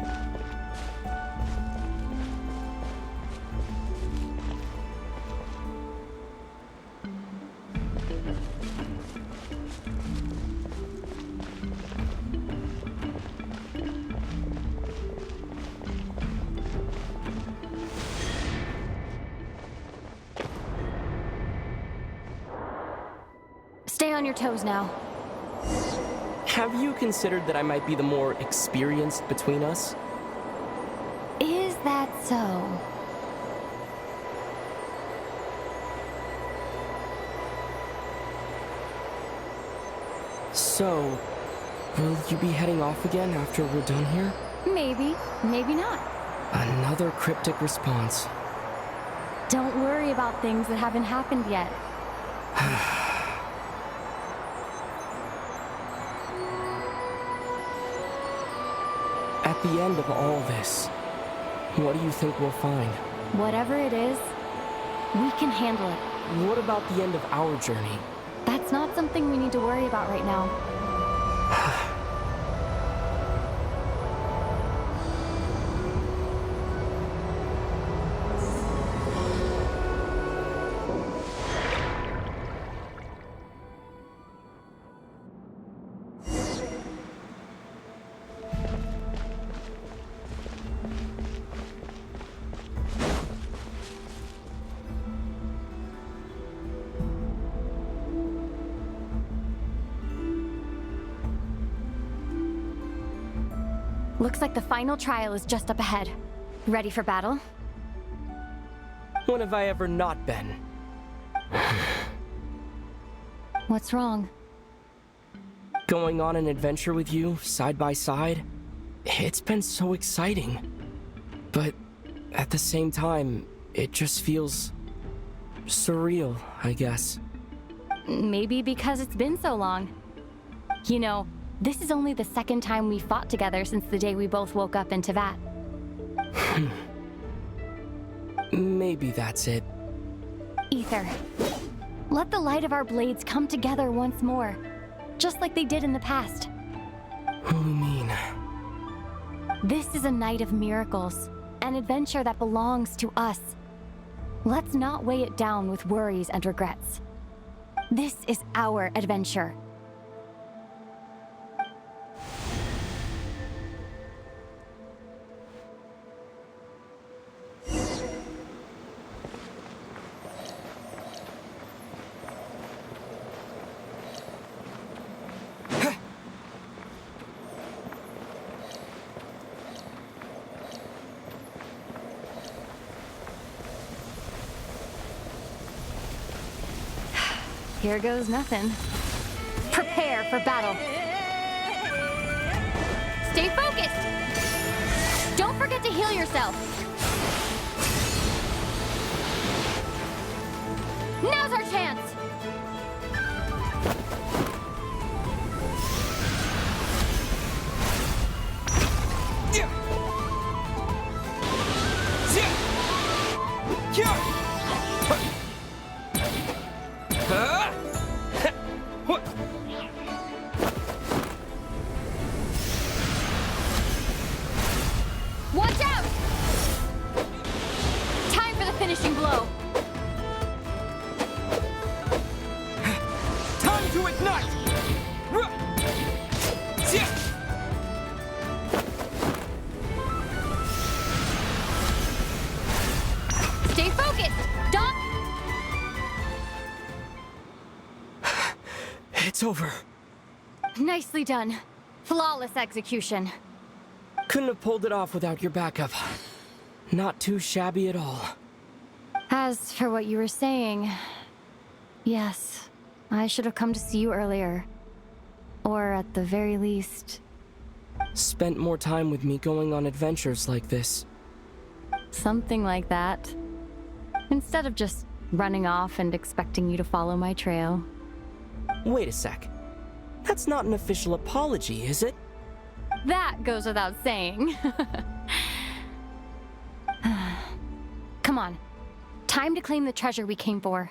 Stay on your toes now.
Have you considered that I might be the more experienced between us?
Is that so?
So, will you be heading off again after we're done here?
Maybe, maybe not.
Another cryptic response.
Don't worry about things that haven't happened yet.
At the end of all this, what do you think we'll find?
Whatever it is, we can handle it.
What about the end of our journey?
That's not something we need to worry about right now. Looks like the final trial is just up ahead. Ready for battle?
When have I ever not been?
What's wrong?
Going on an adventure with you, side by side, it's been so exciting. But at the same time, it just feels surreal, I guess.
Maybe because it's been so long. You know, this is only the second time we fought together since the day we both woke up in Teyvat.
Maybe that's it.
Ether, let the light of our blades come together once more, just like they did in the past.
What do you mean?
This is a night of miracles, an adventure that belongs to us. Let's not weigh it down with worries and regrets. This is our adventure. Here goes nothing. Prepare for battle. Stay focused! Don't forget to heal yourself. Now's our chance! Watch out! Time for the finishing blow.
Time to ignite!
Stay focused! Don't...
It's over.
Nicely done. Flawless execution.
Couldn't have pulled it off without your backup. Not too shabby at all.
As for what you were saying... Yes, I should have come to see you earlier. Or at the very least...
Spent more time with me going on adventures like this.
something like that. Instead of just running off and expecting you to follow my trail.
Wait a sec. That's not an official apology, is it?
That goes without saying. Come on. Time to claim the treasure we came for.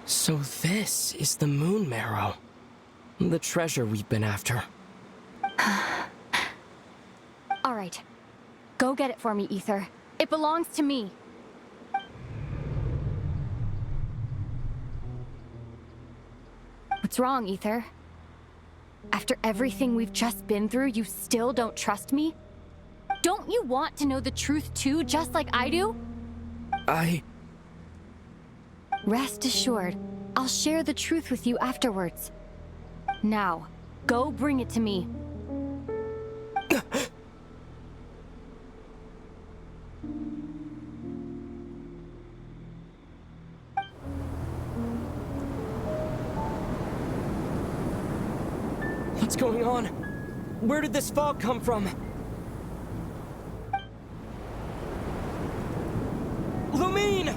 So this is the moon marrow. The treasure we've been after.
All right. Go get it for me, Ether. It belongs to me. What's wrong, Ether? After everything we've just been through, you still don't trust me? Don't you want to know the truth too, just like I do? Rest assured, I'll share the truth with you afterwards. Now, go bring it to me.
What's going on? Where did this fog come from? Lumine!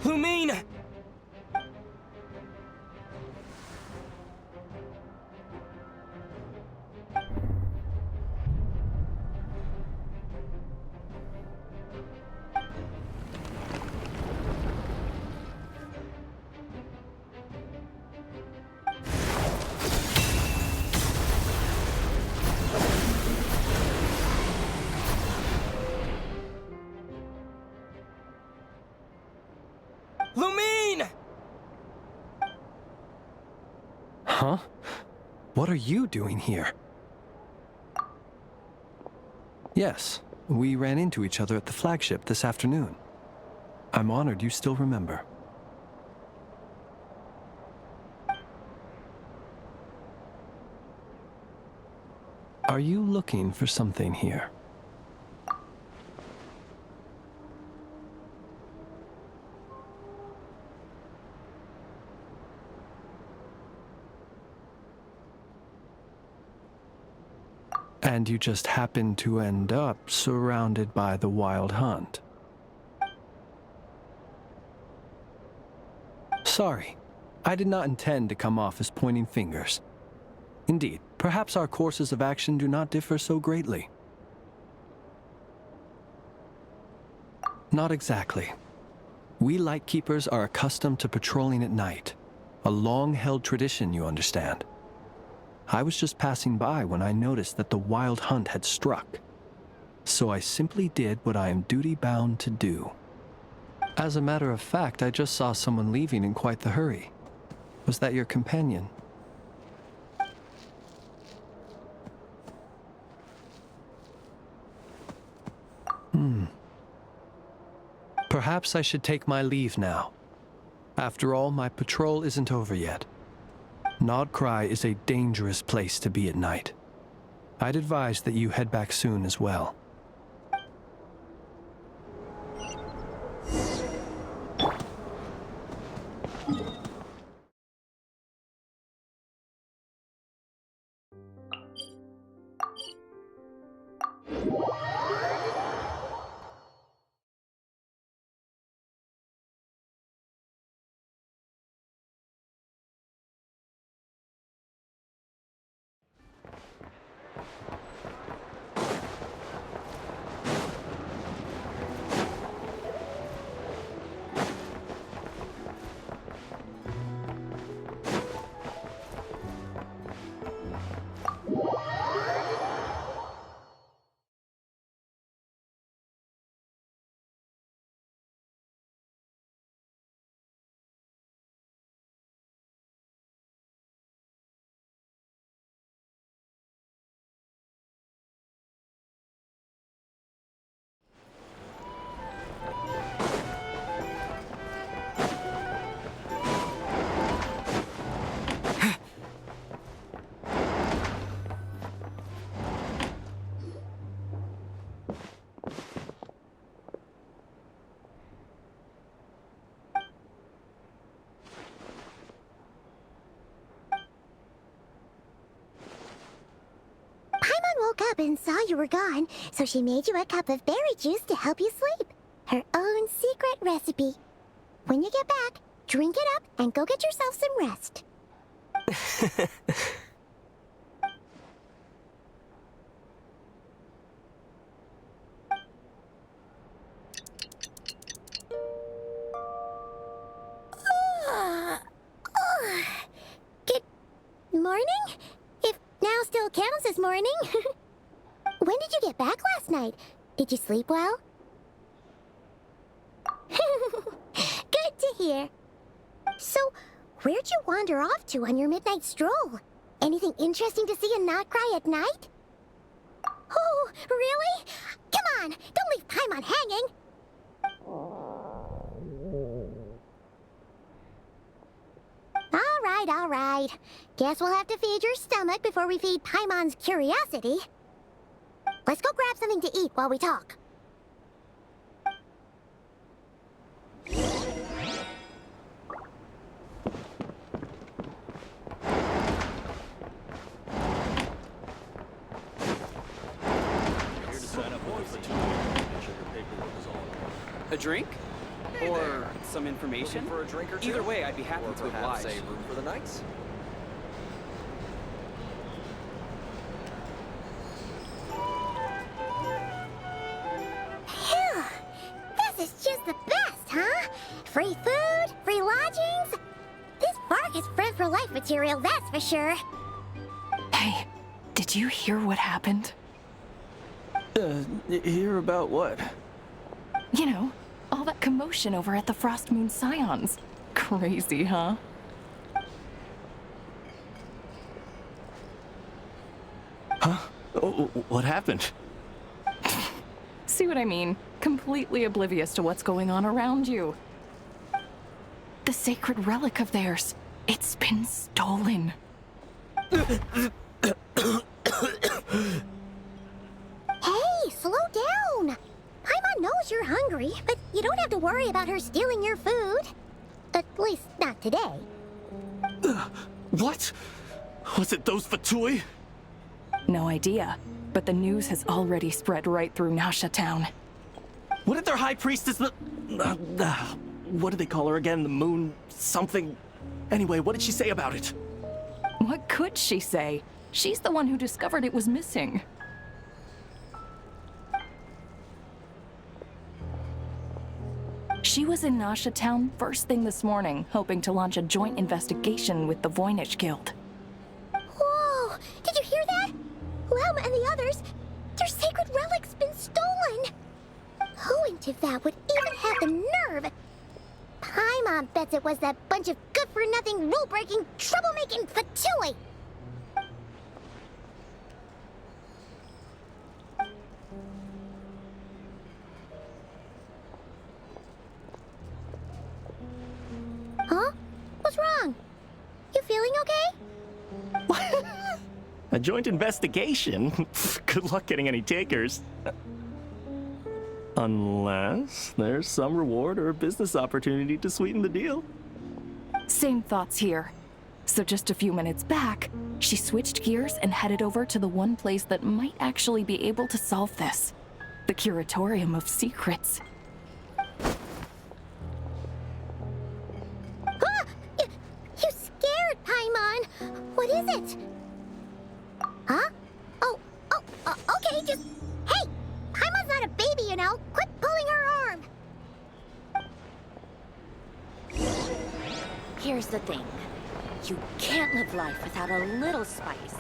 Lumine! Lumine!
Huh? What are you doing here? Yes, we ran into each other at the flagship this afternoon. I'm honored you still remember. Are you looking for something here? And you just happened to end up surrounded by the Wild Hunt. Sorry, I did not intend to come off as pointing fingers. Indeed, perhaps our courses of action do not differ so greatly. Not exactly. We Lightkeepers are accustomed to patrolling at night. A long-held tradition, you understand. I was just passing by when I noticed that the Wild Hunt had struck. So I simply did what I am duty-bound to do. As a matter of fact, I just saw someone leaving in quite the hurry. Was that your companion? Perhaps I should take my leave now. After all, my patrol isn't over yet. Nod-krai is a dangerous place to be at night. I'd advise that you head back soon as well.
Woke up and saw you were gone, so she made you a cup of berry juice to help you sleep. Her own secret recipe. When you get back, drink it up and go get yourself some rest. Good morning? If now still counts as morning. When did you get back last night? Did you sleep well? Good to hear. So, where'd you wander off to on your midnight stroll? Anything interesting to see in Nod-krai at night? Oh, really? Come on, don't leave Paimon hanging. All right. Guess we'll have to feed your stomach before we feed Paimon's curiosity. Let's go grab something to eat while we talk.
A drink? Or some information?
For a drink or two?
Either way, I'd be happy to oblige.
A room for the nights?
Phew! This is just the best, huh? Free food, free lodgings. This park is friend for life material, that's for sure.
Hey, did you hear what happened?
Hear about what?
You know, all that commotion over at the Frost Moon Scions. Crazy, huh?
Huh? Oh, what happened?
See what I mean? Completely oblivious to what's going on around you. The sacred relic of theirs. It's been stolen.
Hey, slow down. Paimon knows you're hungry, but you don't have to worry about her stealing your food. At least, not today.
What? Was it those Fatui?
No idea. but the news has already spread right through Nasha Town.
What did their high priestess, what do they call her again? The moon something? Anyway, what did she say about it?
What could she say? She's the one who discovered it was missing. She was in Nasha Town first thing this morning, hoping to launch a joint investigation with the Voynich Guild.
Whoa! Did you hear that? Lauma and the others, their sacred relic's been stolen! Who in Teyvat would even have the nerve? Paimon bets it was that bunch of good-for-nothing, rule-breaking, troublemaking fatui! Huh? What's wrong? You feeling okay?
A joint investigation? Good luck getting any takers. Unless there's some reward or a business opportunity to sweeten the deal.
Same thoughts here. So just a few minutes back, she switched gears and headed over to the one place that might actually be able to solve this. The Curatorium of Secrets.
Ah! You scared, Paimon! What is it? Huh? Okay, just... Hey! Paimon's not a baby, you know! Quit pulling her arm!
Here's the thing. You can't live life without a little spice.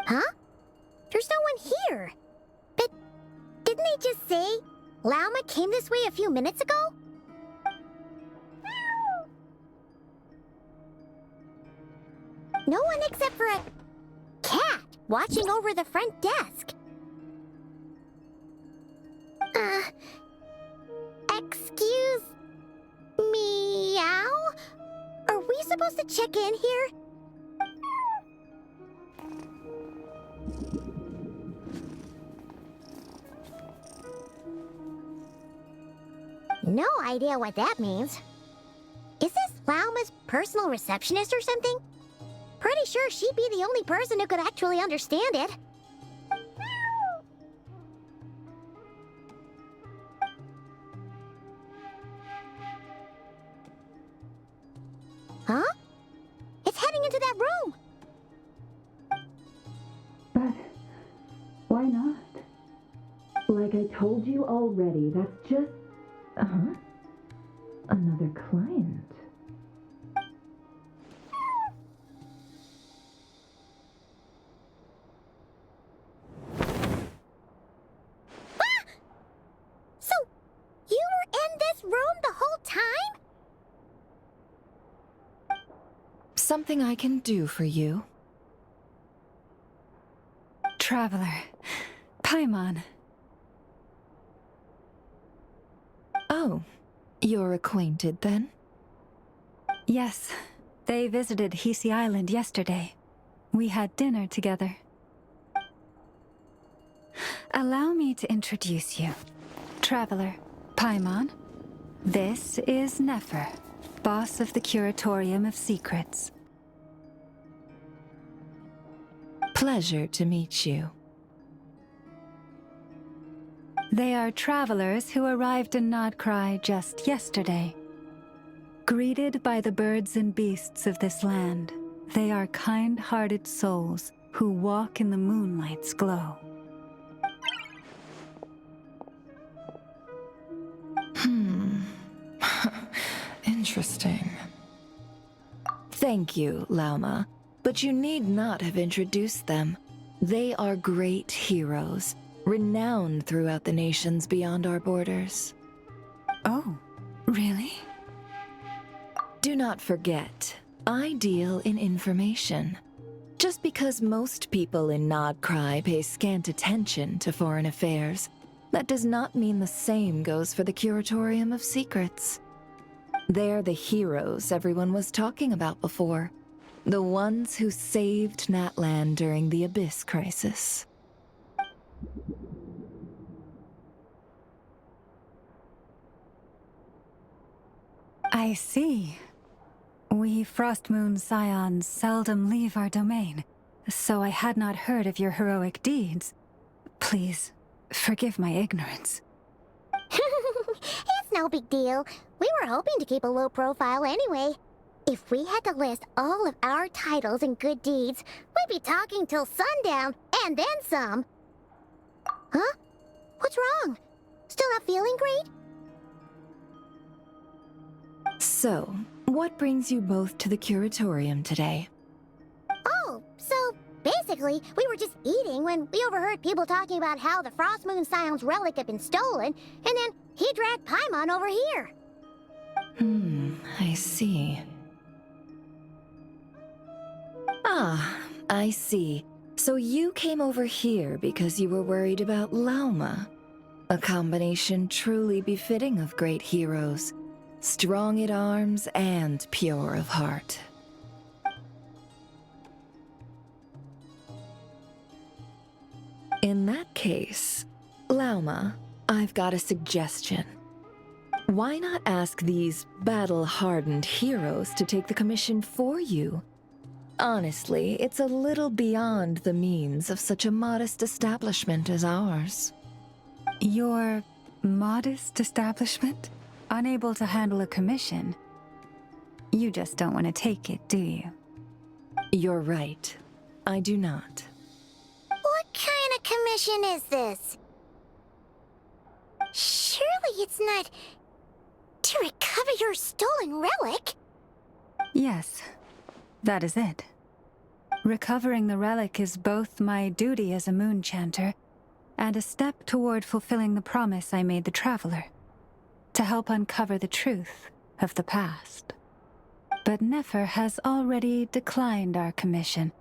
Huh? There's no one here. But didn't they just say Lauma came this way a few minutes ago? No one except for a cat watching over the front desk. Excuse meow? Are we supposed to check in here? No idea what that means. Is this Lauma's personal receptionist or something? Pretty sure she'd be the only person who could actually understand it. Huh? It's heading into that room!
But why not? Like I told you already, that's just... Another client.
Ah! So, you were in this room the whole time?
Something I can do for you?
Traveler. Paimon.
Oh, you're acquainted then?
Yes, they visited Hisi Island yesterday. We had dinner together. Allow me to introduce you. Traveler, Paimon. This is Nefer, boss of the Curatorium of Secrets.
Pleasure to meet you.
They are travelers who arrived in Nod-krai just yesterday. Greeted by the birds and beasts of this land, they are kind-hearted souls who walk in the moonlight's glow.
Interesting. Thank you, Lauma, but you need not have introduced them. They are great heroes, renowned throughout the nations beyond our borders.
Oh, really?
Do not forget, I deal in information. Just because most people in Nod-krai pay scant attention to foreign affairs, that does not mean the same goes for the Curatorium of Secrets. They're the heroes everyone was talking about before. The ones who saved Natlan during the Abyss crisis.
I see. We Frostmoon Scions seldom leave our domain, so I had not heard of your heroic deeds. Please, forgive my ignorance.
It's no big deal. We were hoping to keep a low profile anyway. If we had to list all of our titles and good deeds, we'd be talking till sundown, and then some. Huh? What's wrong? Still not feeling great?
So, what brings you both to the Curatorium today?
Oh, so basically, we were just eating when we overheard people talking about how the Frostmoon Scion's relic had been stolen, and then he dragged Paimon over here.
I see. Ah, I see. So you came over here because you were worried about Lauma. A combination truly befitting of great heroes. Strong at arms and pure of heart. In that case, Lauma, I've got a suggestion. Why not ask these battle-hardened heroes to take the commission for you? Honestly, it's a little beyond the means of such a modest establishment as ours.
Your modest establishment? Unable to handle a commission? You just don't want to take it, do you?
You're right. I do not.
What kind of commission is this? Surely it's not to recover your stolen relic?
Yes, that is it. Recovering the relic is both my duty as a moon chanter and a step toward fulfilling the promise I made the traveler, to help uncover the truth of the past. But Nefer has already declined our commission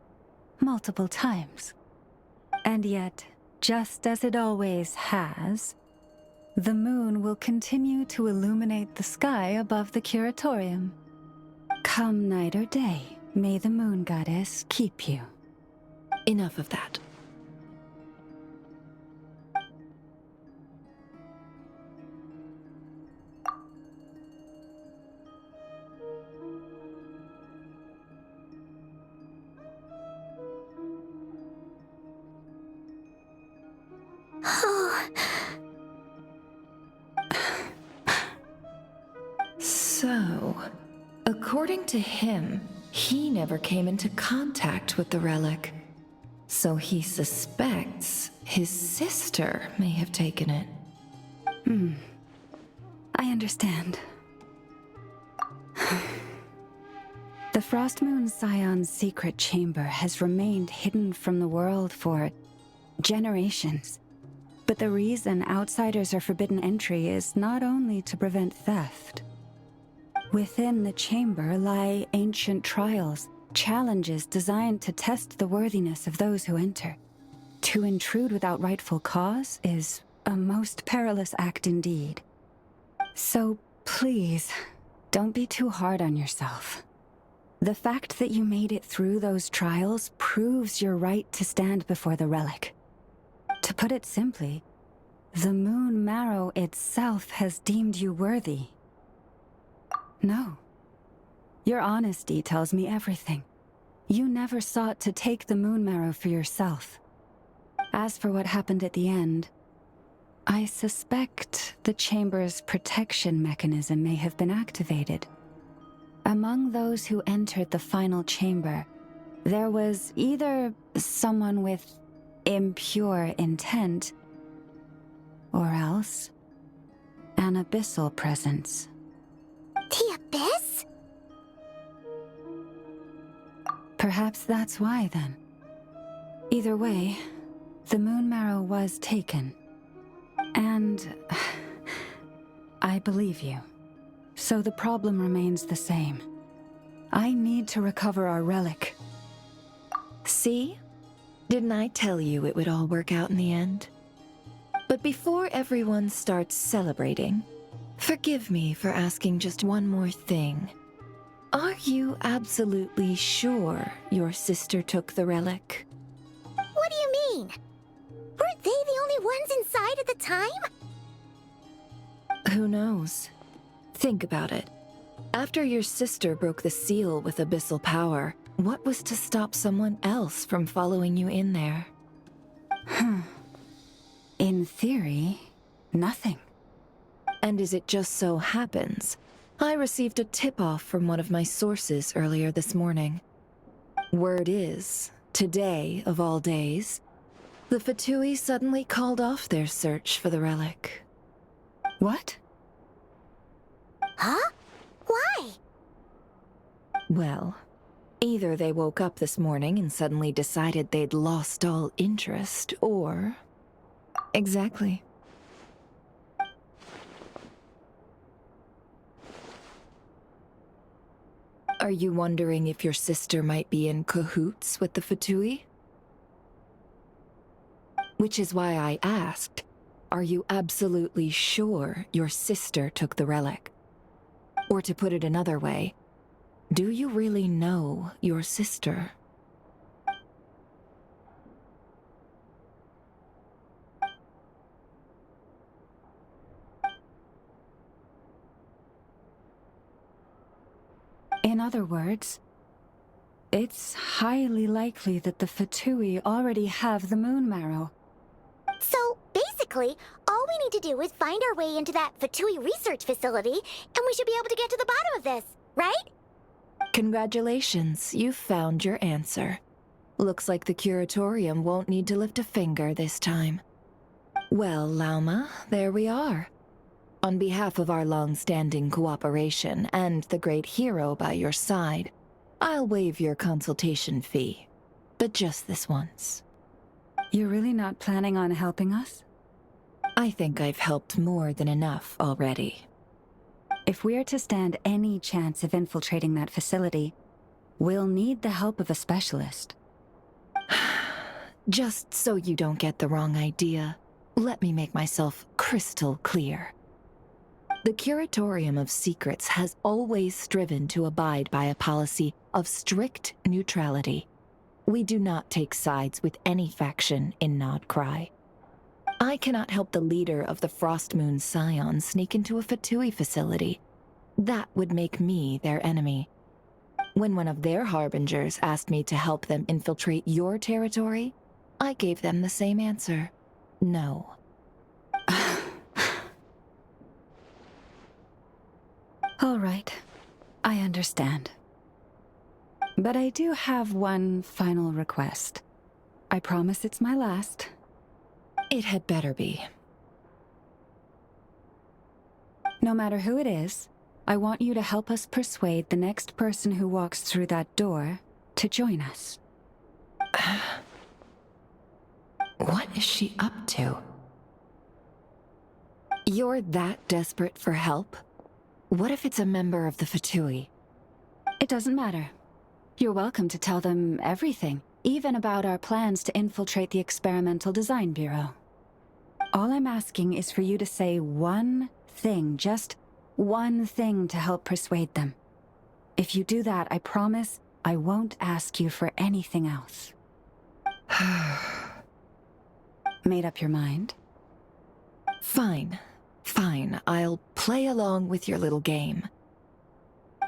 multiple times. And yet, just as it always has, the moon will continue to illuminate the sky above the Curatorium. Come night or day, may the moon goddess keep you.
Enough of that. So, according to him, he never came into contact with the relic. So he suspects his sister may have taken it.
I understand. The Frostmoon Scion's secret chamber has remained hidden from the world for generations. But the reason outsiders are forbidden entry is not only to prevent theft. Within the chamber lie ancient trials, challenges designed to test the worthiness of those who enter. To intrude without rightful cause is a most perilous act indeed. So please, don't be too hard on yourself. The fact that you made it through those trials proves your right to stand before the relic. To put it simply, the Moon Marrow itself has deemed you worthy. No. Your honesty tells me everything. You never sought to take the Moon Marrow for yourself. As for what happened at the end, I suspect the chamber's protection mechanism may have been activated. Among those who entered the final chamber, there was either someone with impure intent, or else an abyssal presence.
The Abyss?
Perhaps that's why, then. Either way, the moon marrow was taken. And I believe you. So the problem remains the same. I need to recover our relic.
See? Didn't I tell you it would all work out in the end? But before everyone starts celebrating, forgive me for asking just one more thing. Are you absolutely sure your sister took the relic?
What do you mean? Weren't they the only ones inside at the time?
Who knows? Think about it. After your sister broke the seal with abyssal power, what was to stop someone else from following you in there?
In theory, nothing.
And as it just so happens, I received a tip-off from one of my sources earlier this morning. Word is, today of all days, the Fatui suddenly called off their search for the relic.
What?
Huh? Why?
Well, either they woke up this morning and suddenly decided they'd lost all interest, or... Exactly. Are you wondering if your sister might be in cahoots with the Fatui? Which is why I asked, are you absolutely sure your sister took the relic? Or to put it another way, do you really know your sister?
In other words, it's highly likely that the Fatui already have the moon marrow.
So, basically, all we need to do is find our way into that Fatui research facility, and we should be able to get to the bottom of this, right?
Congratulations, you've found your answer. Looks like the curatorium won't need to lift a finger this time. Well, Lauma, there we are. On behalf of our long-standing cooperation and the great hero by your side, I'll waive your consultation fee. But just this once.
You're really not planning on helping us?
I think I've helped more than enough already.
If we're to stand any chance of infiltrating that facility, we'll need the help of a specialist.
Just so you don't get the wrong idea, let me make myself crystal clear. The Curatorium of Secrets has always striven to abide by a policy of strict neutrality. We do not take sides with any faction in Nod-krai. I cannot help the leader of the Frostmoon Scions sneak into a Fatui facility. That would make me their enemy. When one of their harbingers asked me to help them infiltrate your territory, I gave them the same answer. No.
All right, I understand. But I do have one final request. I promise it's my last.
It had better be.
No matter who it is, I want you to help us persuade the next person who walks through that door to join us.
What is she up to? You're that desperate for help? What if it's a member of the Fatui?
It doesn't matter. You're welcome to tell them everything, even about our plans to infiltrate the Experimental Design Bureau. All I'm asking is for you to say one thing, just one thing to help persuade them. If you do that, I promise I won't ask you for anything else. Made up your mind?
Fine. Fine, I'll play along with your little game.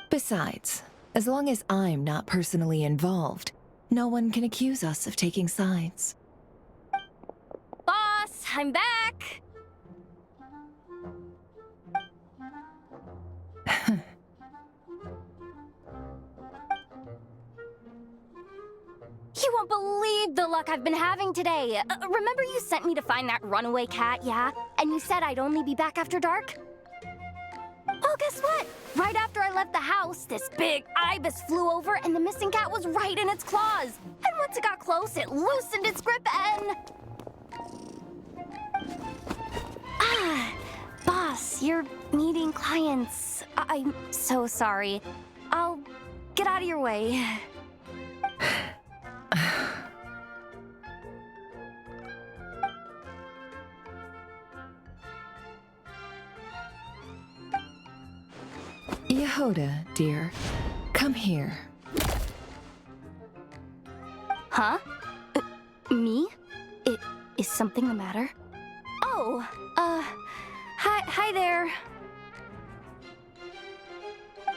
Besides, as long as I'm not personally involved, no one can accuse us of taking sides.
Boss, I'm back! don't believe the luck I've been having today. Remember you sent me to find that runaway cat, yeah? And you said I'd only be back after dark? Well, guess what? Right after I left the house, this big ibis flew over and the missing cat was right in its claws. And once it got close, it loosened its grip and... Boss, you're meeting clients. I'm so sorry. I'll get out of your way.
Yehoda, dear, come here.
Huh? Me? Is something the matter? Oh, hi there.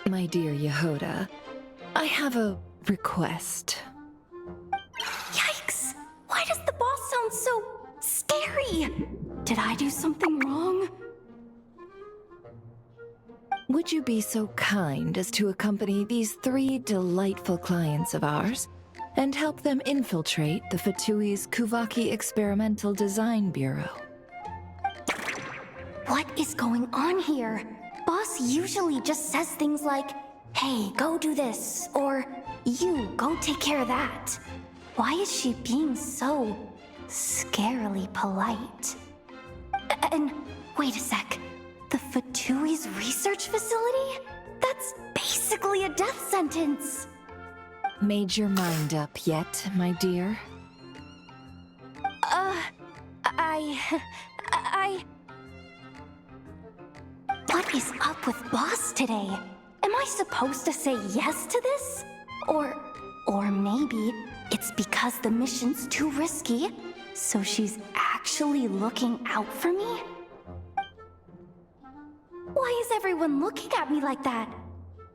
My dear Yehoda, I have a request.
Yikes! Why does the boss sound so scary? Did I do something wrong?
Would you be so kind as to accompany these 3 delightful clients of ours and help them infiltrate the Fatui's Kuvaki Experimental Design Bureau?
What is going on here? Boss usually just says things like, hey, go do this, or you, go take care of that. Why is she being so scarily polite? And wait a sec. The Fatui's research facility? That's basically a death sentence.
Made your mind up yet, my dear?
What is up with Boss today? Am I supposed to say yes to this? Or maybe it's because the mission's too risky, so she's actually looking out for me? Why is everyone looking at me like that?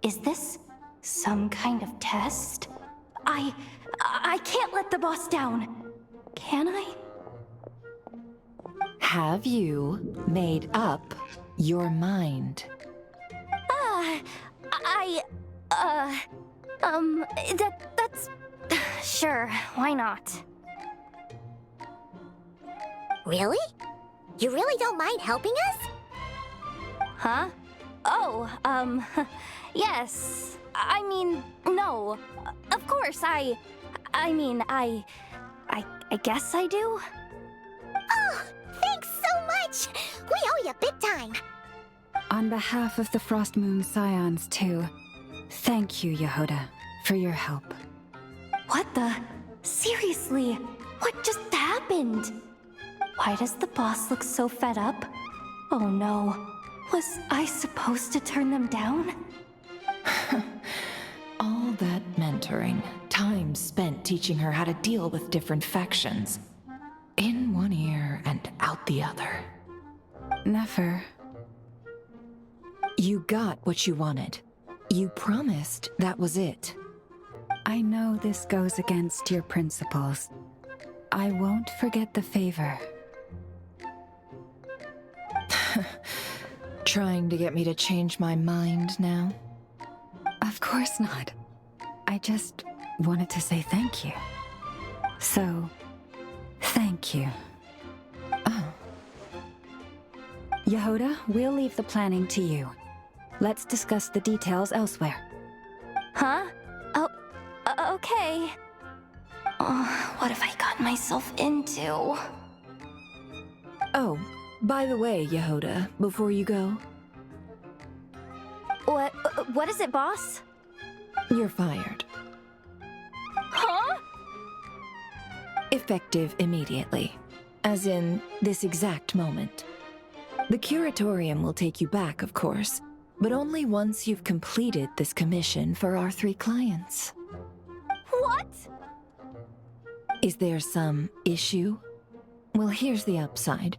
Is this some kind of test? I can't let the boss down. Can I?
Have you made up your mind?
That's... Sure, why not?
Really? You really don't mind helping us?
Huh? Oh, yes. I mean, no. Of course, I guess I do.
Oh, thanks so much! We owe you big time!
On behalf of the Frost Moon Scions, too, thank you, Yehoda, for your help.
What the? Seriously, what just happened? Why does the boss look so fed up? Oh no. Was I supposed to turn them down?
All that mentoring, time spent teaching her how to deal with different factions. In one ear and out the other.
Never.
You got what you wanted. You promised that was it.
I know this goes against your principles. I won't forget the favor.
Trying to get me to change my mind now?
Of course not. I just wanted to say thank you. So, thank you.
Oh.
Yehoda, we'll leave the planning to you. Let's discuss the details elsewhere.
Huh? Oh, okay. Oh, what have I gotten myself into?
Oh, by the way, Yehoda, before you go...
What is it, boss?
You're fired.
Huh?
Effective immediately. As in, this exact moment. The curatorium will take you back, of course, but only once you've completed this commission for our 3 clients.
What?
Is there some issue? Well, here's the upside.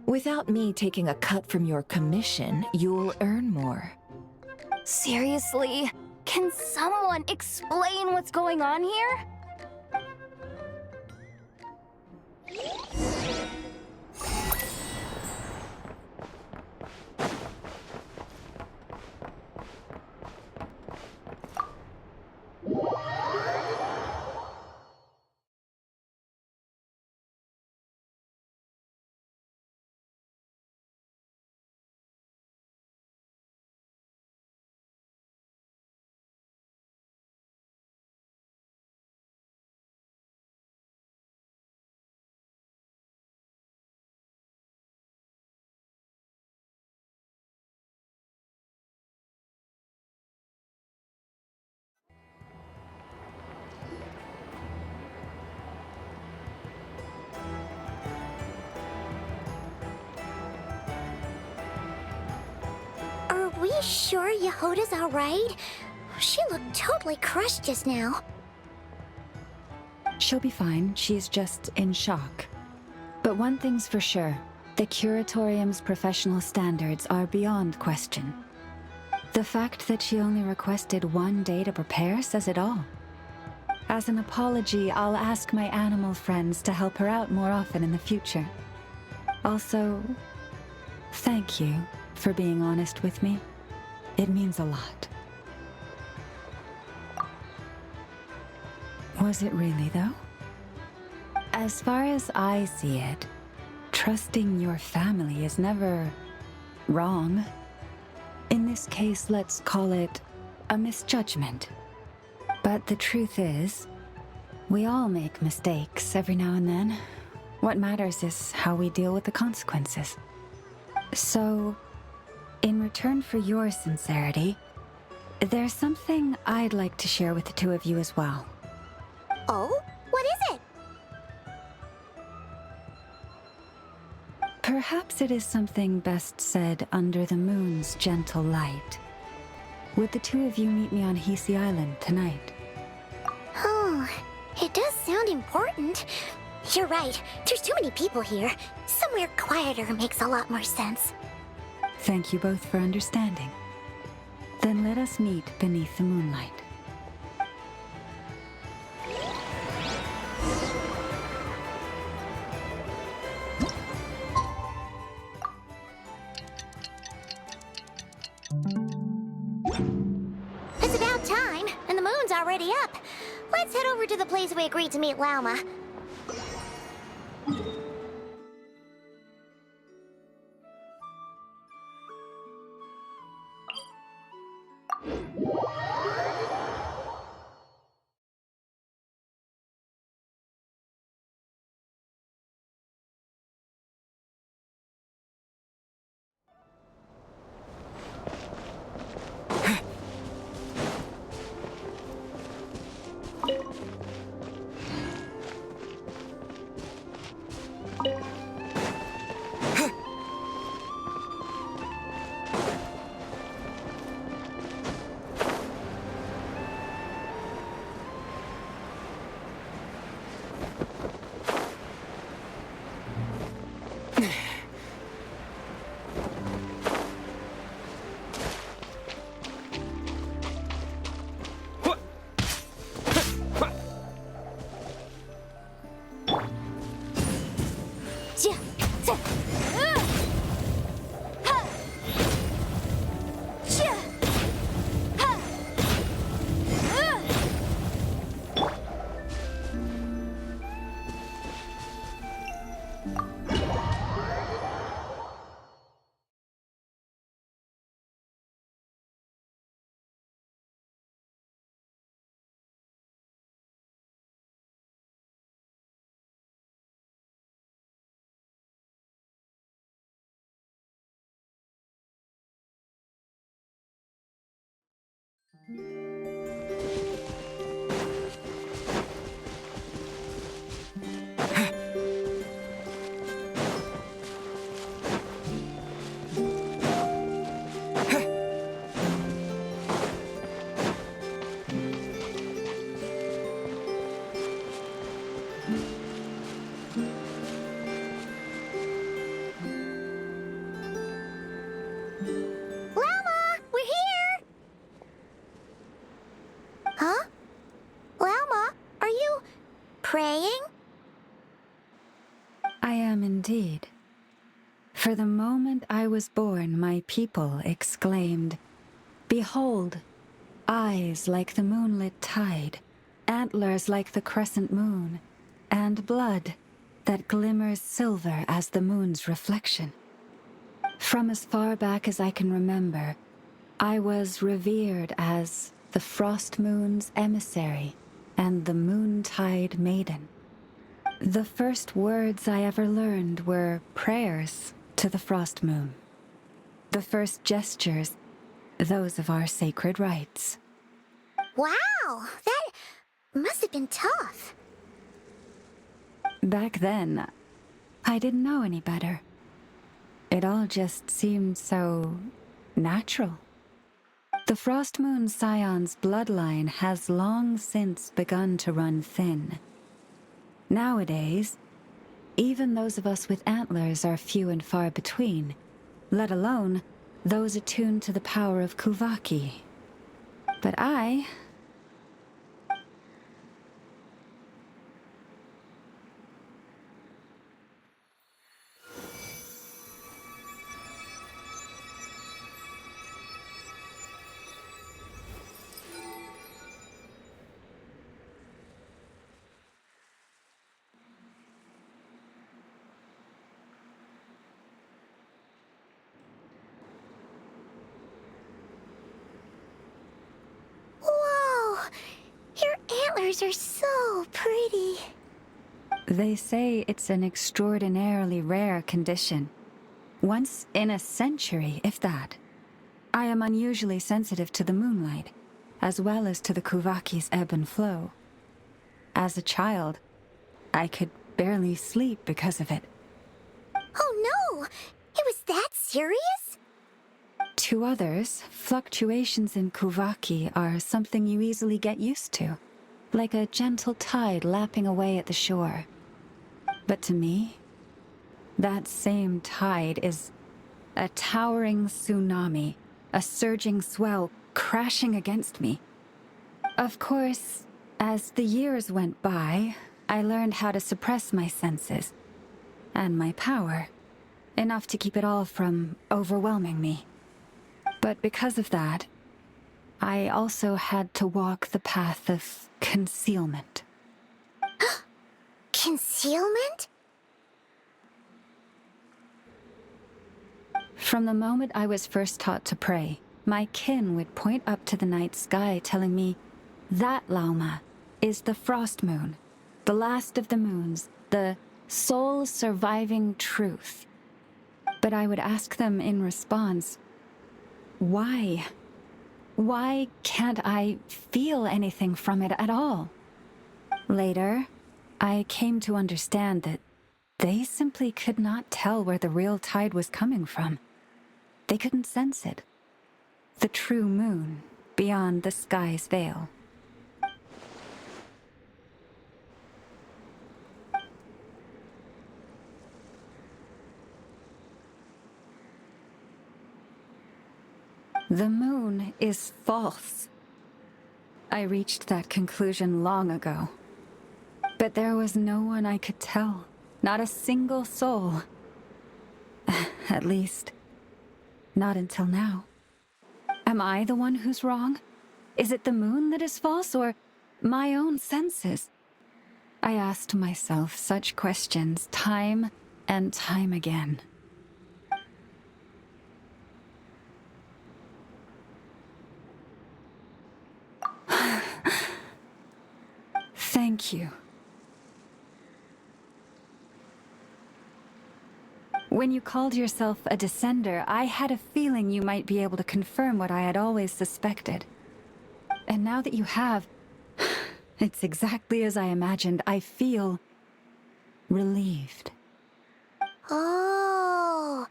Without me taking a cut from your commission, you'll earn more.
Seriously? Can someone explain what's going on here?
you sure Yehoda's alright? She looked totally crushed just now.
She'll be fine. She's just in shock. But one thing's for sure. The Curatorium's professional standards are beyond question. The fact that she only requested 1 day to prepare says it all. As an apology, I'll ask my animal friends to help her out more often in the future. Also, thank you for being honest with me. It means a lot. Was it really, though? As far as I see it, trusting your family is never wrong. In this case, let's call it a misjudgment. But the truth is, we all make mistakes every now and then. What matters is how we deal with the consequences. So, in return for your sincerity, there's something I'd like to share with the two of you as well.
Oh? What is it?
Perhaps it is something best said under the moon's gentle light. Would the two of you meet me on Hisi Island tonight?
Oh, it does sound important. You're right, there's too many people here. Somewhere quieter makes a lot more sense.
Thank you both for understanding. Then let us meet beneath the moonlight.
It's about time, and the moon's already up. Let's head over to the place we agreed to meet Lauma. Praying?
I am indeed. For the moment I was born, my people exclaimed, "Behold, eyes like the moonlit tide, antlers like the crescent moon, and blood that glimmers silver as the moon's reflection." From as far back as I can remember, I was revered as the Frost Moon's emissary and the Moontide Maiden. The first words I ever learned were prayers to the Frost Moon. The first gestures, those of our sacred rites.
Wow, that must have been tough.
Back then, I didn't know any better. It all just seemed so natural. The Frost Moon Scion's bloodline has long since begun to run thin. Nowadays, even those of us with antlers are few and far between, let alone those attuned to the power of Kuvaki. But I...
Whoa! Your antlers are so pretty.
They say it's an extraordinarily rare condition. Once in a century, if that. I am unusually sensitive to the moonlight, as well as to the Kuvaki's ebb and flow. As a child, I could barely sleep because of it.
Oh no! It was that serious?
To others, fluctuations in Kuvaki are something you easily get used to, like a gentle tide lapping away at the shore. But to me, that same tide is a towering tsunami, a surging swell crashing against me. Of course, as the years went by, I learned how to suppress my senses and my power, enough to keep it all from overwhelming me. But because of that, I also had to walk the path of concealment.
Concealment?
From the moment I was first taught to pray, my kin would point up to the night sky telling me, that Lauma is the Frost Moon, the last of the moons, the sole surviving truth. But I would ask them in response, why? Why can't I feel anything from it at all? Later, I came to understand that they simply could not tell where the real tide was coming from. They couldn't sense it. The true moon beyond the sky's veil. The moon is false. I reached that conclusion long ago. But there was no one I could tell. Not a single soul. At least, not until now. Am I the one who's wrong? Is it the moon that is false, or my own senses? I asked myself such questions time and time again. Thank you. When you called yourself a descender, I had a feeling you might be able to confirm what I had always suspected. And now that you have, it's exactly as I imagined. I feel relieved.
Oh,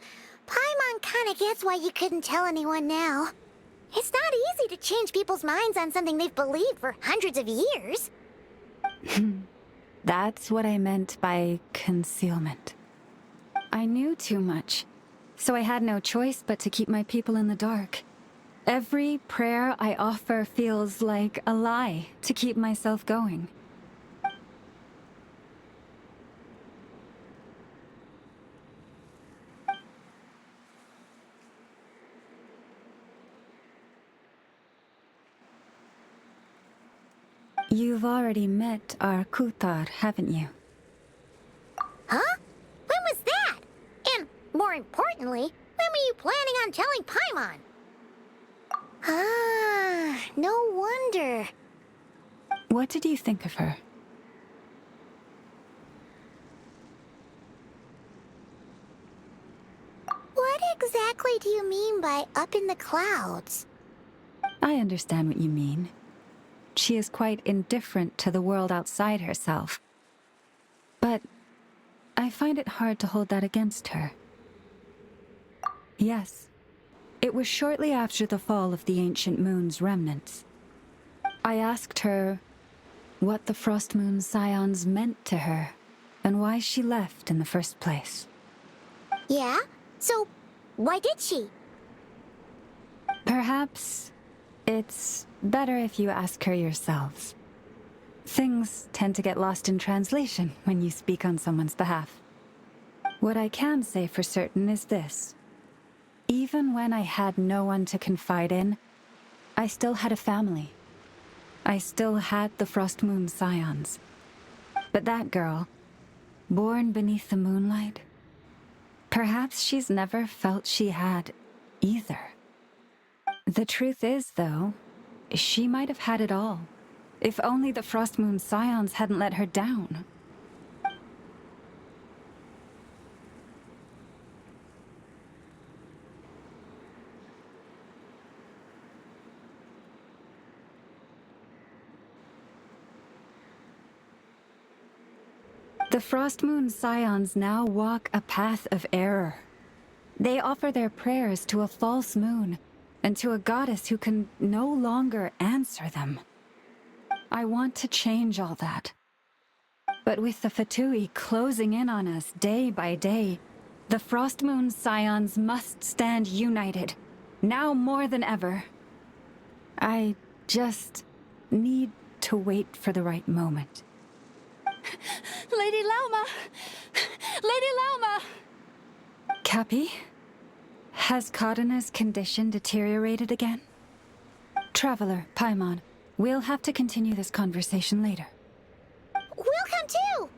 Paimon kinda gets why you couldn't tell anyone now. It's not easy to change people's minds on something they've believed for hundreds of years.
That's what I meant by concealment. I knew too much, so I had no choice but to keep my people in the dark. Every prayer I offer feels like a lie to keep myself going. You've already met our Kutar, haven't you?
Huh? When was that? And, more importantly, when were you planning on telling Paimon? Ah, no wonder.
What did you think of her?
What exactly do you mean by up in the clouds?
I understand what you mean. She is quite indifferent to the world outside herself. But I find it hard to hold that against her. Yes, It was shortly after the fall of the ancient moon's remnants. I asked her what the Frost Moon Scions meant to her, and why she left in the first place.
Yeah? So, why did she?
Perhaps it's better if you ask her yourselves. Things tend to get lost in translation when you speak on someone's behalf. What I can say for certain is this. Even when I had no one to confide in, I still had a family. I still had the Frost Moon Scions. But that girl, born beneath the moonlight, perhaps she's never felt she had either. The truth is, though, she might have had it all, if only the Frost Moon Scions hadn't let her down. The Frost Moon Scions now walk a path of error. They offer their prayers to a false moon, and to a goddess who can no longer answer them. I want to change all that. But with the Fatui closing in on us day by day, the Frost Moon Scions must stand united, now more than ever. I just need to wait for the right moment.
Lady Lauma! Lady Lauma!
Cappy? Has Cardina's condition deteriorated again? Traveler, Paimon, we'll have to continue this conversation later.
We'll come too!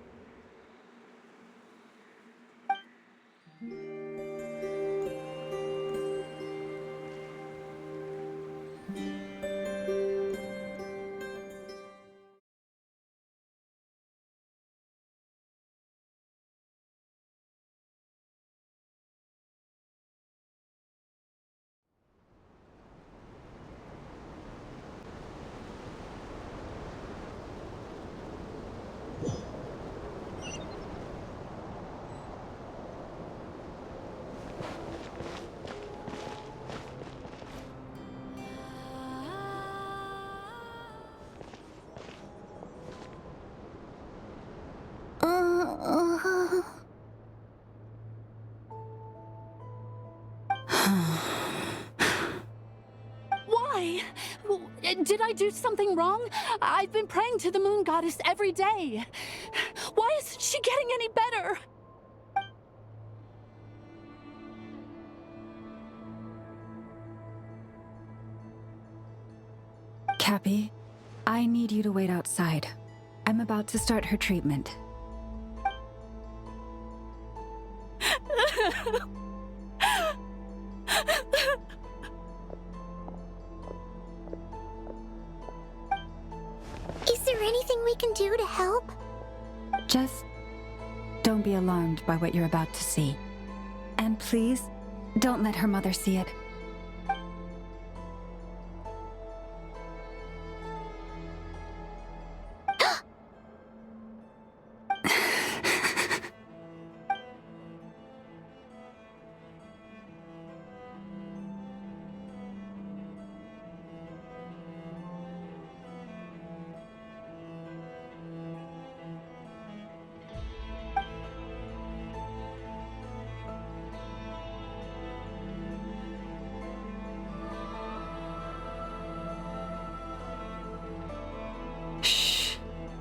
Why? Did I do something wrong? I've been praying to the moon goddess every day. Why isn't she getting any better?
Cappy, I need you to wait outside. I'm about to start her treatment.
Is there anything we can do to help?
Just don't be alarmed by what you're about to see. And please, don't let her mother see it.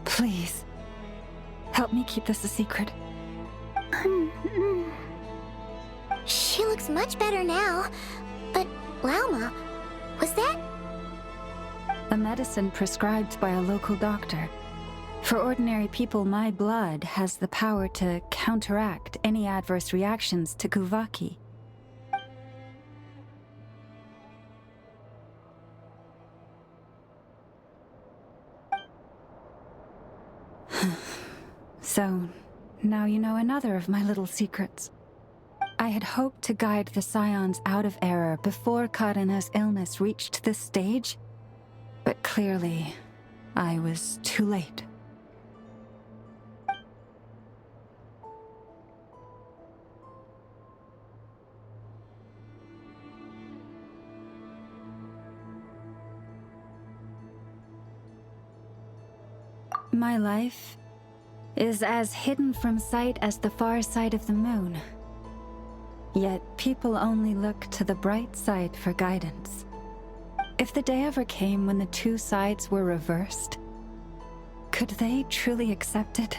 Please, help me keep this a secret.
She looks much better now. But, Lauma, was that?
A medicine prescribed by a local doctor. For ordinary people, my blood has the power to counteract any adverse reactions to Kuvaki. So, now you know another of my little secrets. I had hoped to guide the Scions out of error before Karina's illness reached this stage, but clearly, I was too late. my life is as hidden from sight as the far side of the moon. Yet people only look to the bright side for guidance. If the day ever came when the two sides were reversed, could they truly accept it?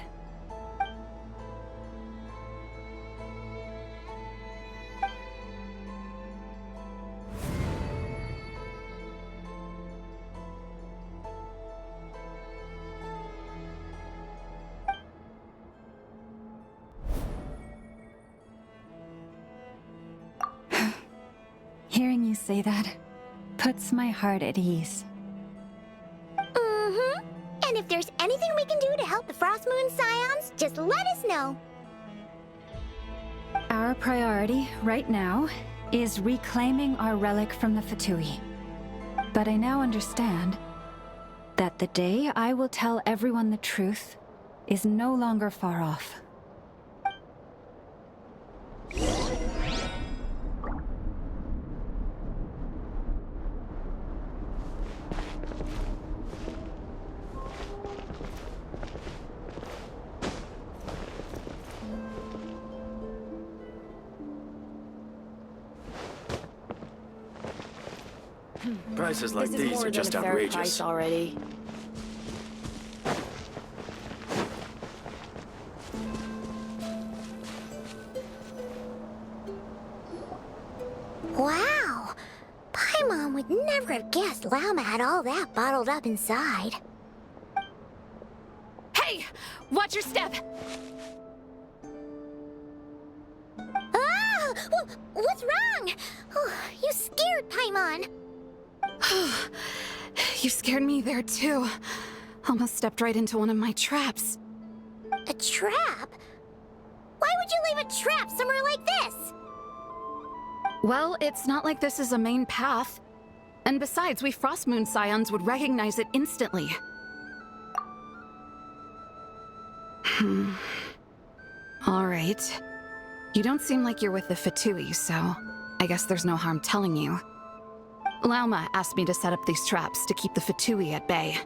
Hearing you say that puts my heart at ease.
Mm-hmm. And if there's anything we can do to help the Frost Moon Scions, just let us know.
Our priority right now is reclaiming our relic from the Fatui. But I now understand that the day I will tell everyone the truth is no longer far off.
Prices like
This is
these
more
are just
than a fair
outrageous.
price already.
Wow! Paimon would never have guessed Llama had all that bottled up inside.
Hey! Watch your step!
Ah! What's wrong? Oh, you scared Paimon.
You scared me there too. Almost stepped right into one of my traps.
A trap? Why would you leave a trap somewhere like this?
Well, it's not like this is a main path. And besides, we Frost Moon Scions would recognize it instantly. Alright. You don't seem like you're with the Fatui, so I guess there's no harm telling you. Lauma asked me to set up these traps to keep the Fatui at bay.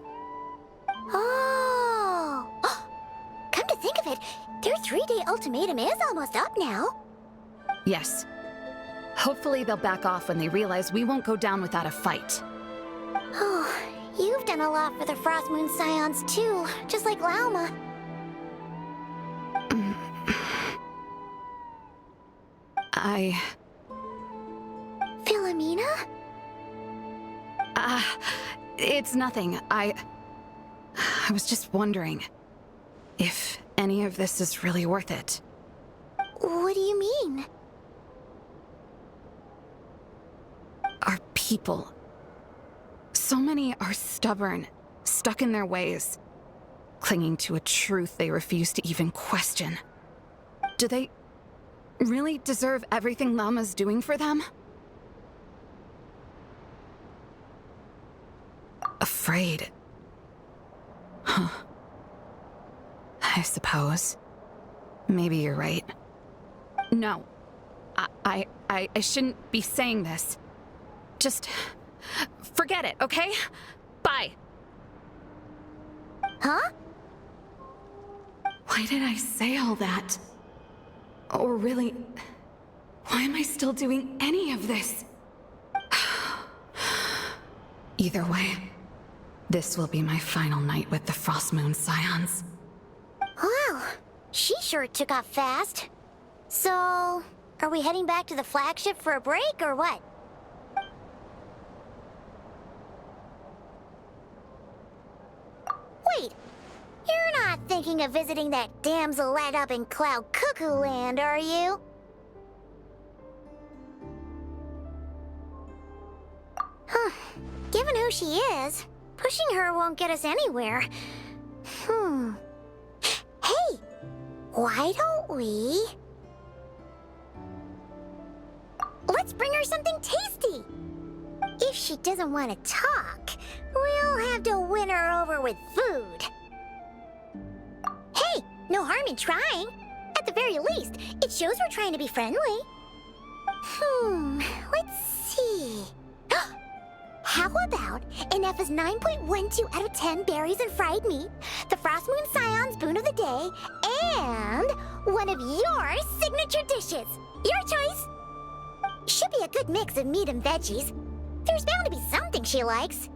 Oh! Come to think of it, their 3-day ultimatum is almost up now.
Yes. Hopefully they'll back off when they realize we won't go down without a fight.
Oh, you've done a lot for the Frost Moon Scions too, just like Lauma. Philomena?
It's nothing. I was just wondering if any of this is really worth it.
What do you mean?
Our people. So many are stubborn, stuck in their ways, clinging to a truth they refuse to even question. Do they really deserve everything Lama's doing for them? Afraid. Huh. I suppose. Maybe you're right. No. I shouldn't be saying this. Just forget it, okay? Bye.
Huh?
Why did I say all that? Or really, why am I still doing any of this? Either way, this will be my final night with the Frost Moon Scions.
Wow, she sure took off fast. So, are we heading back to the flagship for a break, or what? Wait, you're not thinking of visiting that damselette up in Cloud Cuckoo Land, are you? Huh. Given who she is, pushing her won't get us anywhere. Hey, why don't we... Let's bring her something tasty! If she doesn't want to talk, we'll have to win her over with food. Hey, no harm in trying. At the very least, it shows we're trying to be friendly. Let's see. How about Ineffa's 9.12 out of 10 berries and fried meat, the Frost Moon Scion's boon of the day, and one of your signature dishes? Your choice. Should be a good mix of meat and veggies. There's bound to be something she likes.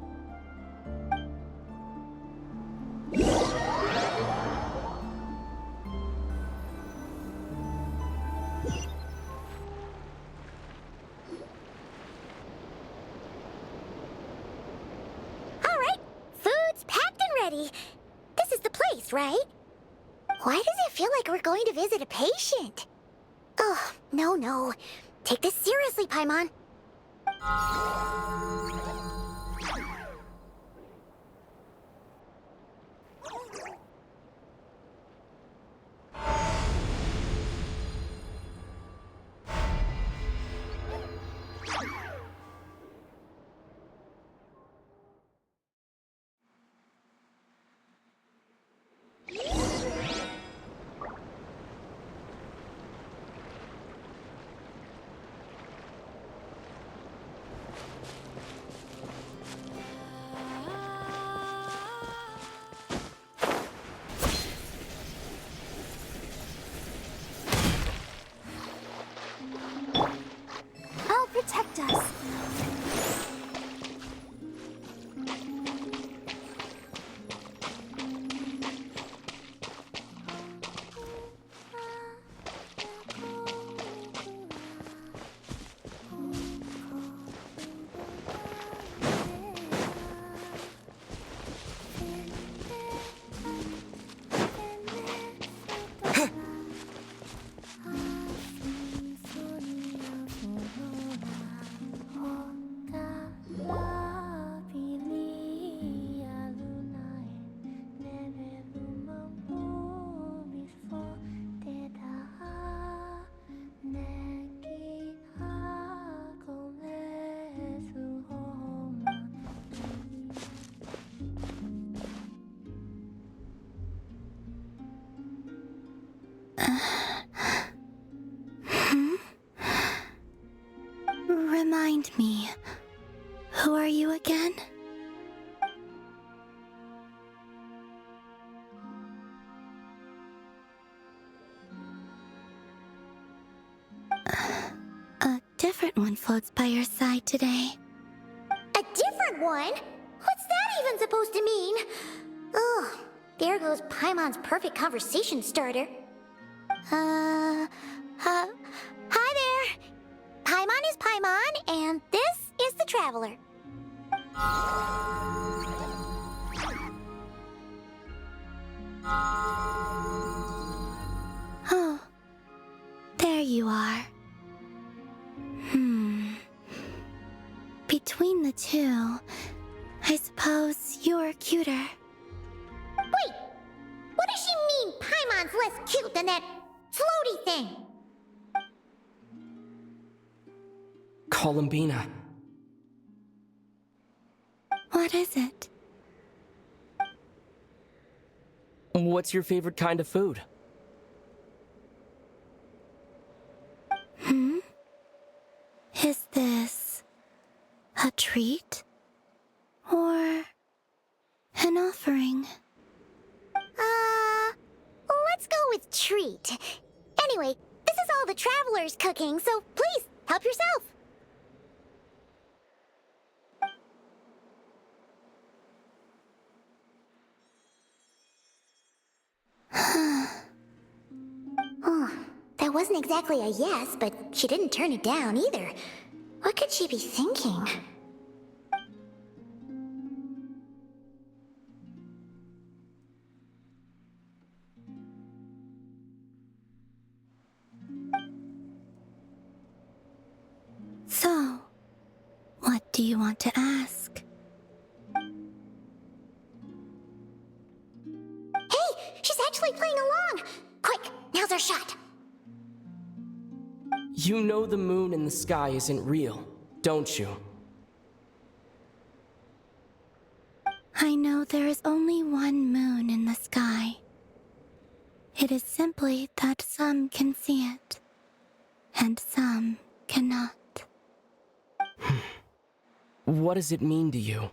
Food's packed and ready. This is the place, right? Why does it feel like we're going to visit a patient? Oh, no. Take this seriously, Paimon. Protect us. Remind me, who are you again? A different one floats by your side today. A different one? What's that even supposed to mean? Ugh, there goes Paimon's perfect conversation starter. Hi there. Paimon is Paimon, and this is the Traveler. Oh, there you are. Between the two, I suppose you're cuter. Wait! What does she mean Paimon's less cute than that floaty thing?
Columbina.
What is it?
What's your favorite kind of food?
Is this a treat? Or an offering? Let's go with treat. Anyway, this is all the Traveler's cooking, so please, help yourself. Oh, that wasn't exactly a yes, but she didn't turn it down either. What could she be thinking? So, what do you want to ask? Hey, she's actually playing along! Quick, now's our shot!
You know the moon in the sky isn't real, don't you?
I know there is only one moon in the sky. It is simply that some can see it, and some cannot.
What does it mean to you?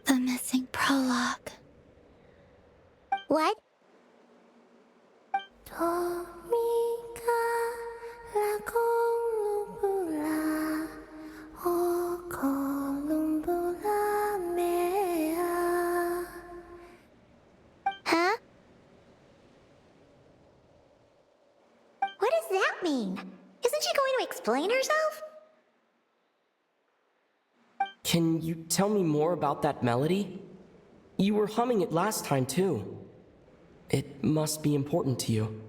The missing prologue. What? Huh? What does that mean? Isn't she going to explain herself?
Can you tell me more about that melody? You were humming it last time, too. It must be important to you.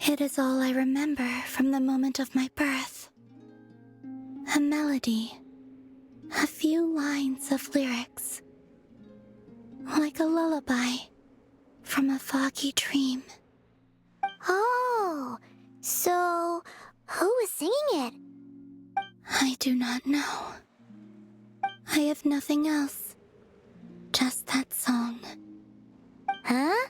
It is all I remember from the moment of my birth. A melody. A few lines of lyrics. Like a lullaby from a foggy dream. Oh, so who was singing it? I do not know. I have nothing else. Just that song. Huh?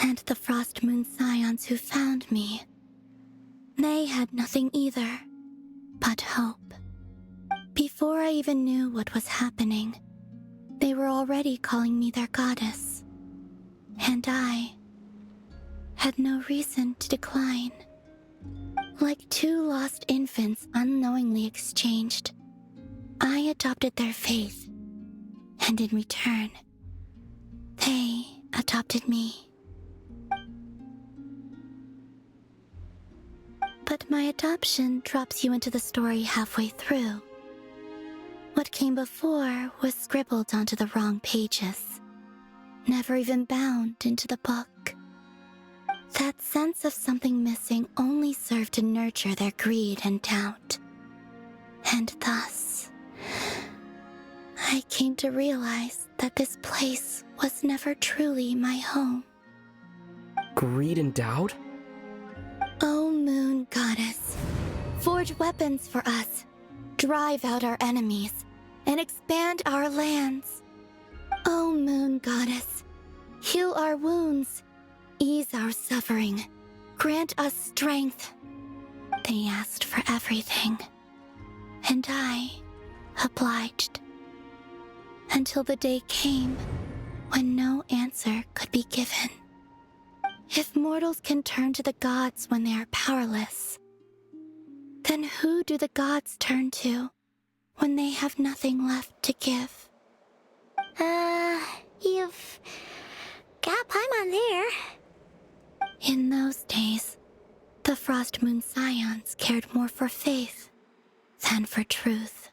And the Frost Moon Scions who found me. They had nothing either, but hope. Before I even knew what was happening, they were already calling me their goddess. And I had no reason to decline. Like two lost infants unknowingly exchanged, I adopted their faith. And in return, they adopted me. But my adoption drops you into the story halfway through. What came before was scribbled onto the wrong pages, never even bound into the book. That sense of something missing only served to nurture their greed and doubt. And thus, I came to realize that this place was never truly my home.
Greed and doubt?
O Moon Goddess, forge weapons for us, drive out our enemies, and expand our lands. O Moon Goddess, heal our wounds, ease our suffering, grant us strength. They asked for everything, and I obliged. Until the day came when no answer could be given. If mortals can turn to the gods when they are powerless, then who do the gods turn to when they have nothing left to give? You've got Paimon there. In those days, the Frost Moon Scions cared more for faith than for truth.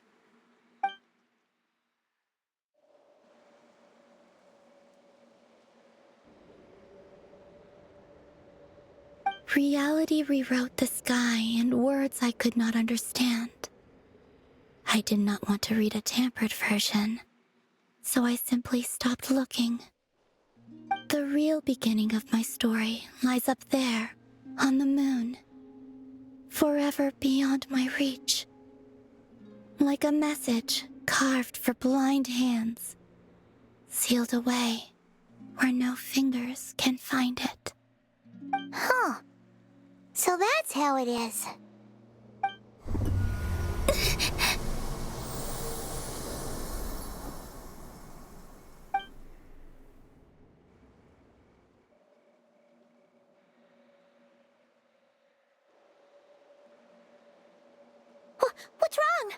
Reality rewrote the sky in words I could not understand. I did not want to read a tampered version, so I simply stopped looking. The real beginning of my story lies up there, on the moon, forever beyond my reach. Like a message carved for blind hands, sealed away where no fingers can find it. Huh. So that's how it is. What's wrong?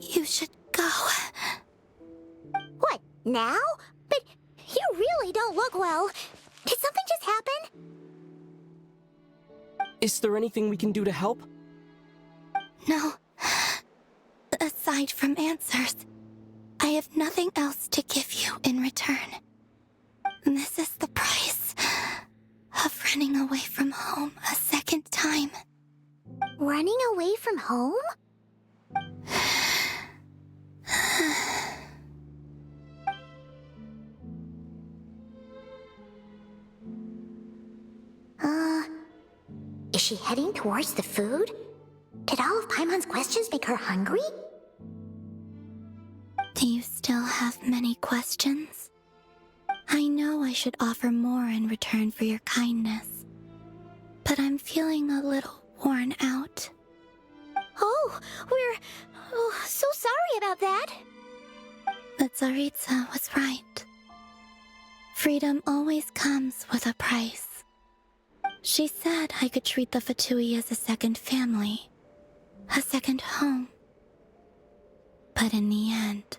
You should go. What, now? But you really don't look well. Did something just happen?
Is there anything we can do to help?
No. Aside from answers, I have nothing else to give you in return. This is the price of running away from home a second time. Running away from home? Is she heading towards the food? Did all of Paimon's questions make her hungry?
Do you still have many questions? I know I should offer more in return for your kindness, but I'm feeling a little worn out.
Oh, we're so sorry about that.
The Tsaritsa was right. Freedom always comes with a price. She said I could treat the Fatui as a second family, a second home. But in the end,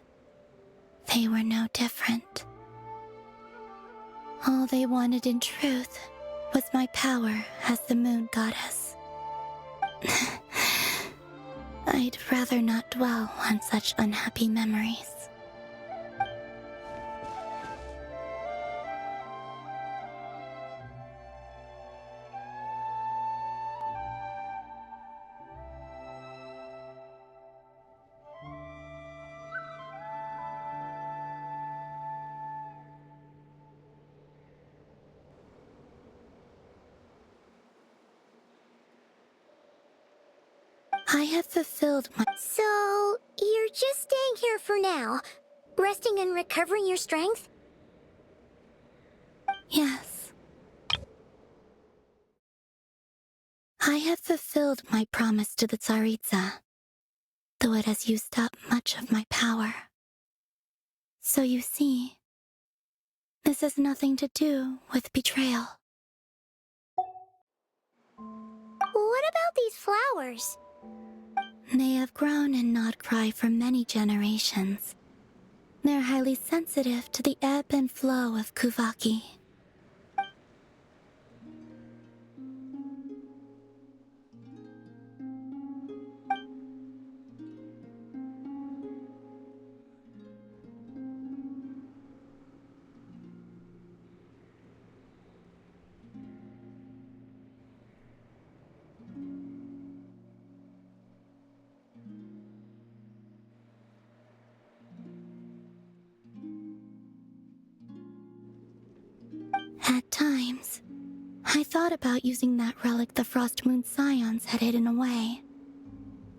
they were no different. All they wanted in truth was my power as the moon goddess. I'd rather not dwell on such unhappy memories. I have fulfilled my...
So, you're just staying here for now, resting and recovering your strength?
Yes. I have fulfilled my promise to the Tsaritsa, though it has used up much of my power. So you see, this has nothing to do with betrayal.
What about these flowers?
They have grown in Nod-krai for many generations. They're highly sensitive to the ebb and flow of Kuvaki. At times, I thought about using that relic the Frost Moon Scions had hidden away.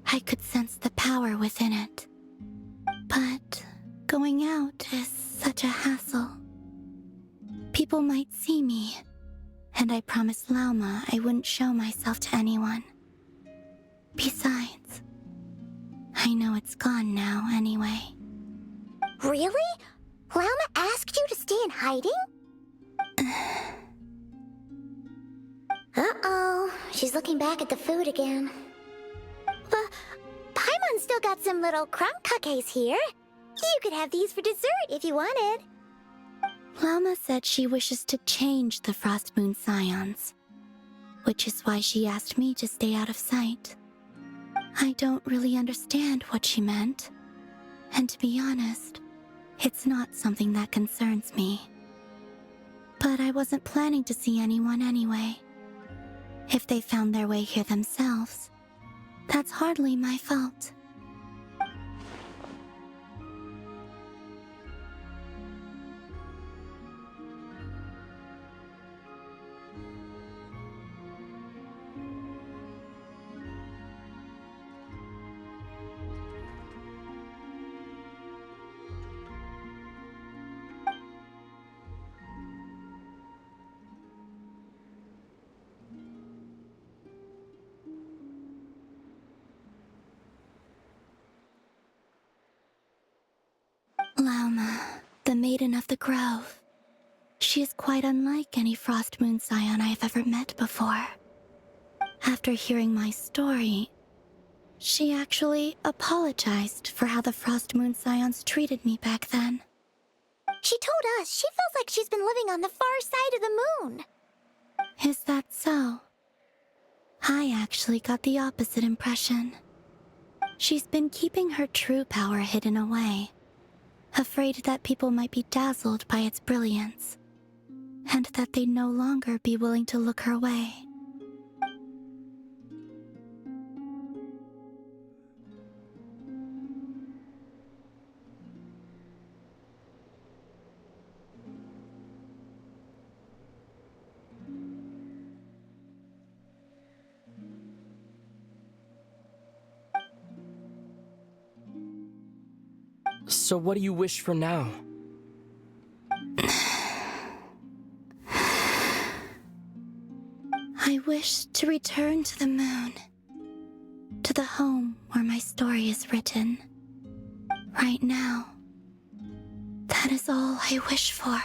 I could sense the power within it. But going out is such a hassle. People might see me, and I promised Lauma I wouldn't show myself to anyone. Besides, I know it's gone now anyway.
Really? Lauma asked you to stay in hiding? Uh-oh, she's looking back at the food again. Paimon still got some little crumb cupcakes here. You could have these for dessert if you wanted.
Lauma said she wishes to change the Frost Moon Scions, which is why she asked me to stay out of sight. I don't really understand what she meant, and to be honest, it's not something that concerns me. But I wasn't planning to see anyone anyway. If they found their way here themselves, that's hardly my fault. Lauma, the Maiden of the Grove. She is quite unlike any Frost Moon Scion I have ever met before. After hearing my story, she actually apologized for how the Frost Moon Scions treated me back then.
She told us she feels like she's been living on the far side of the moon.
Is that so? I actually got the opposite impression. She's been keeping her true power hidden away, afraid that people might be dazzled by its brilliance, and that they'd no longer be willing to look her way.
So what do you wish for now?
I wish to return to the moon, to the home where my story is written. Right now, that is all I wish for.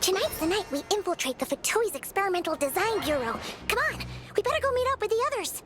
Tonight's the night we infiltrate the Fatoi's Experimental Design Bureau. Come on, we better go meet up with the others.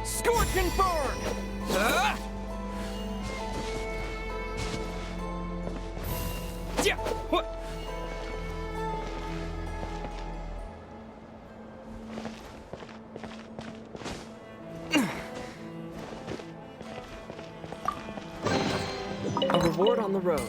Scorching burn! Yeah. What? A reward on the road.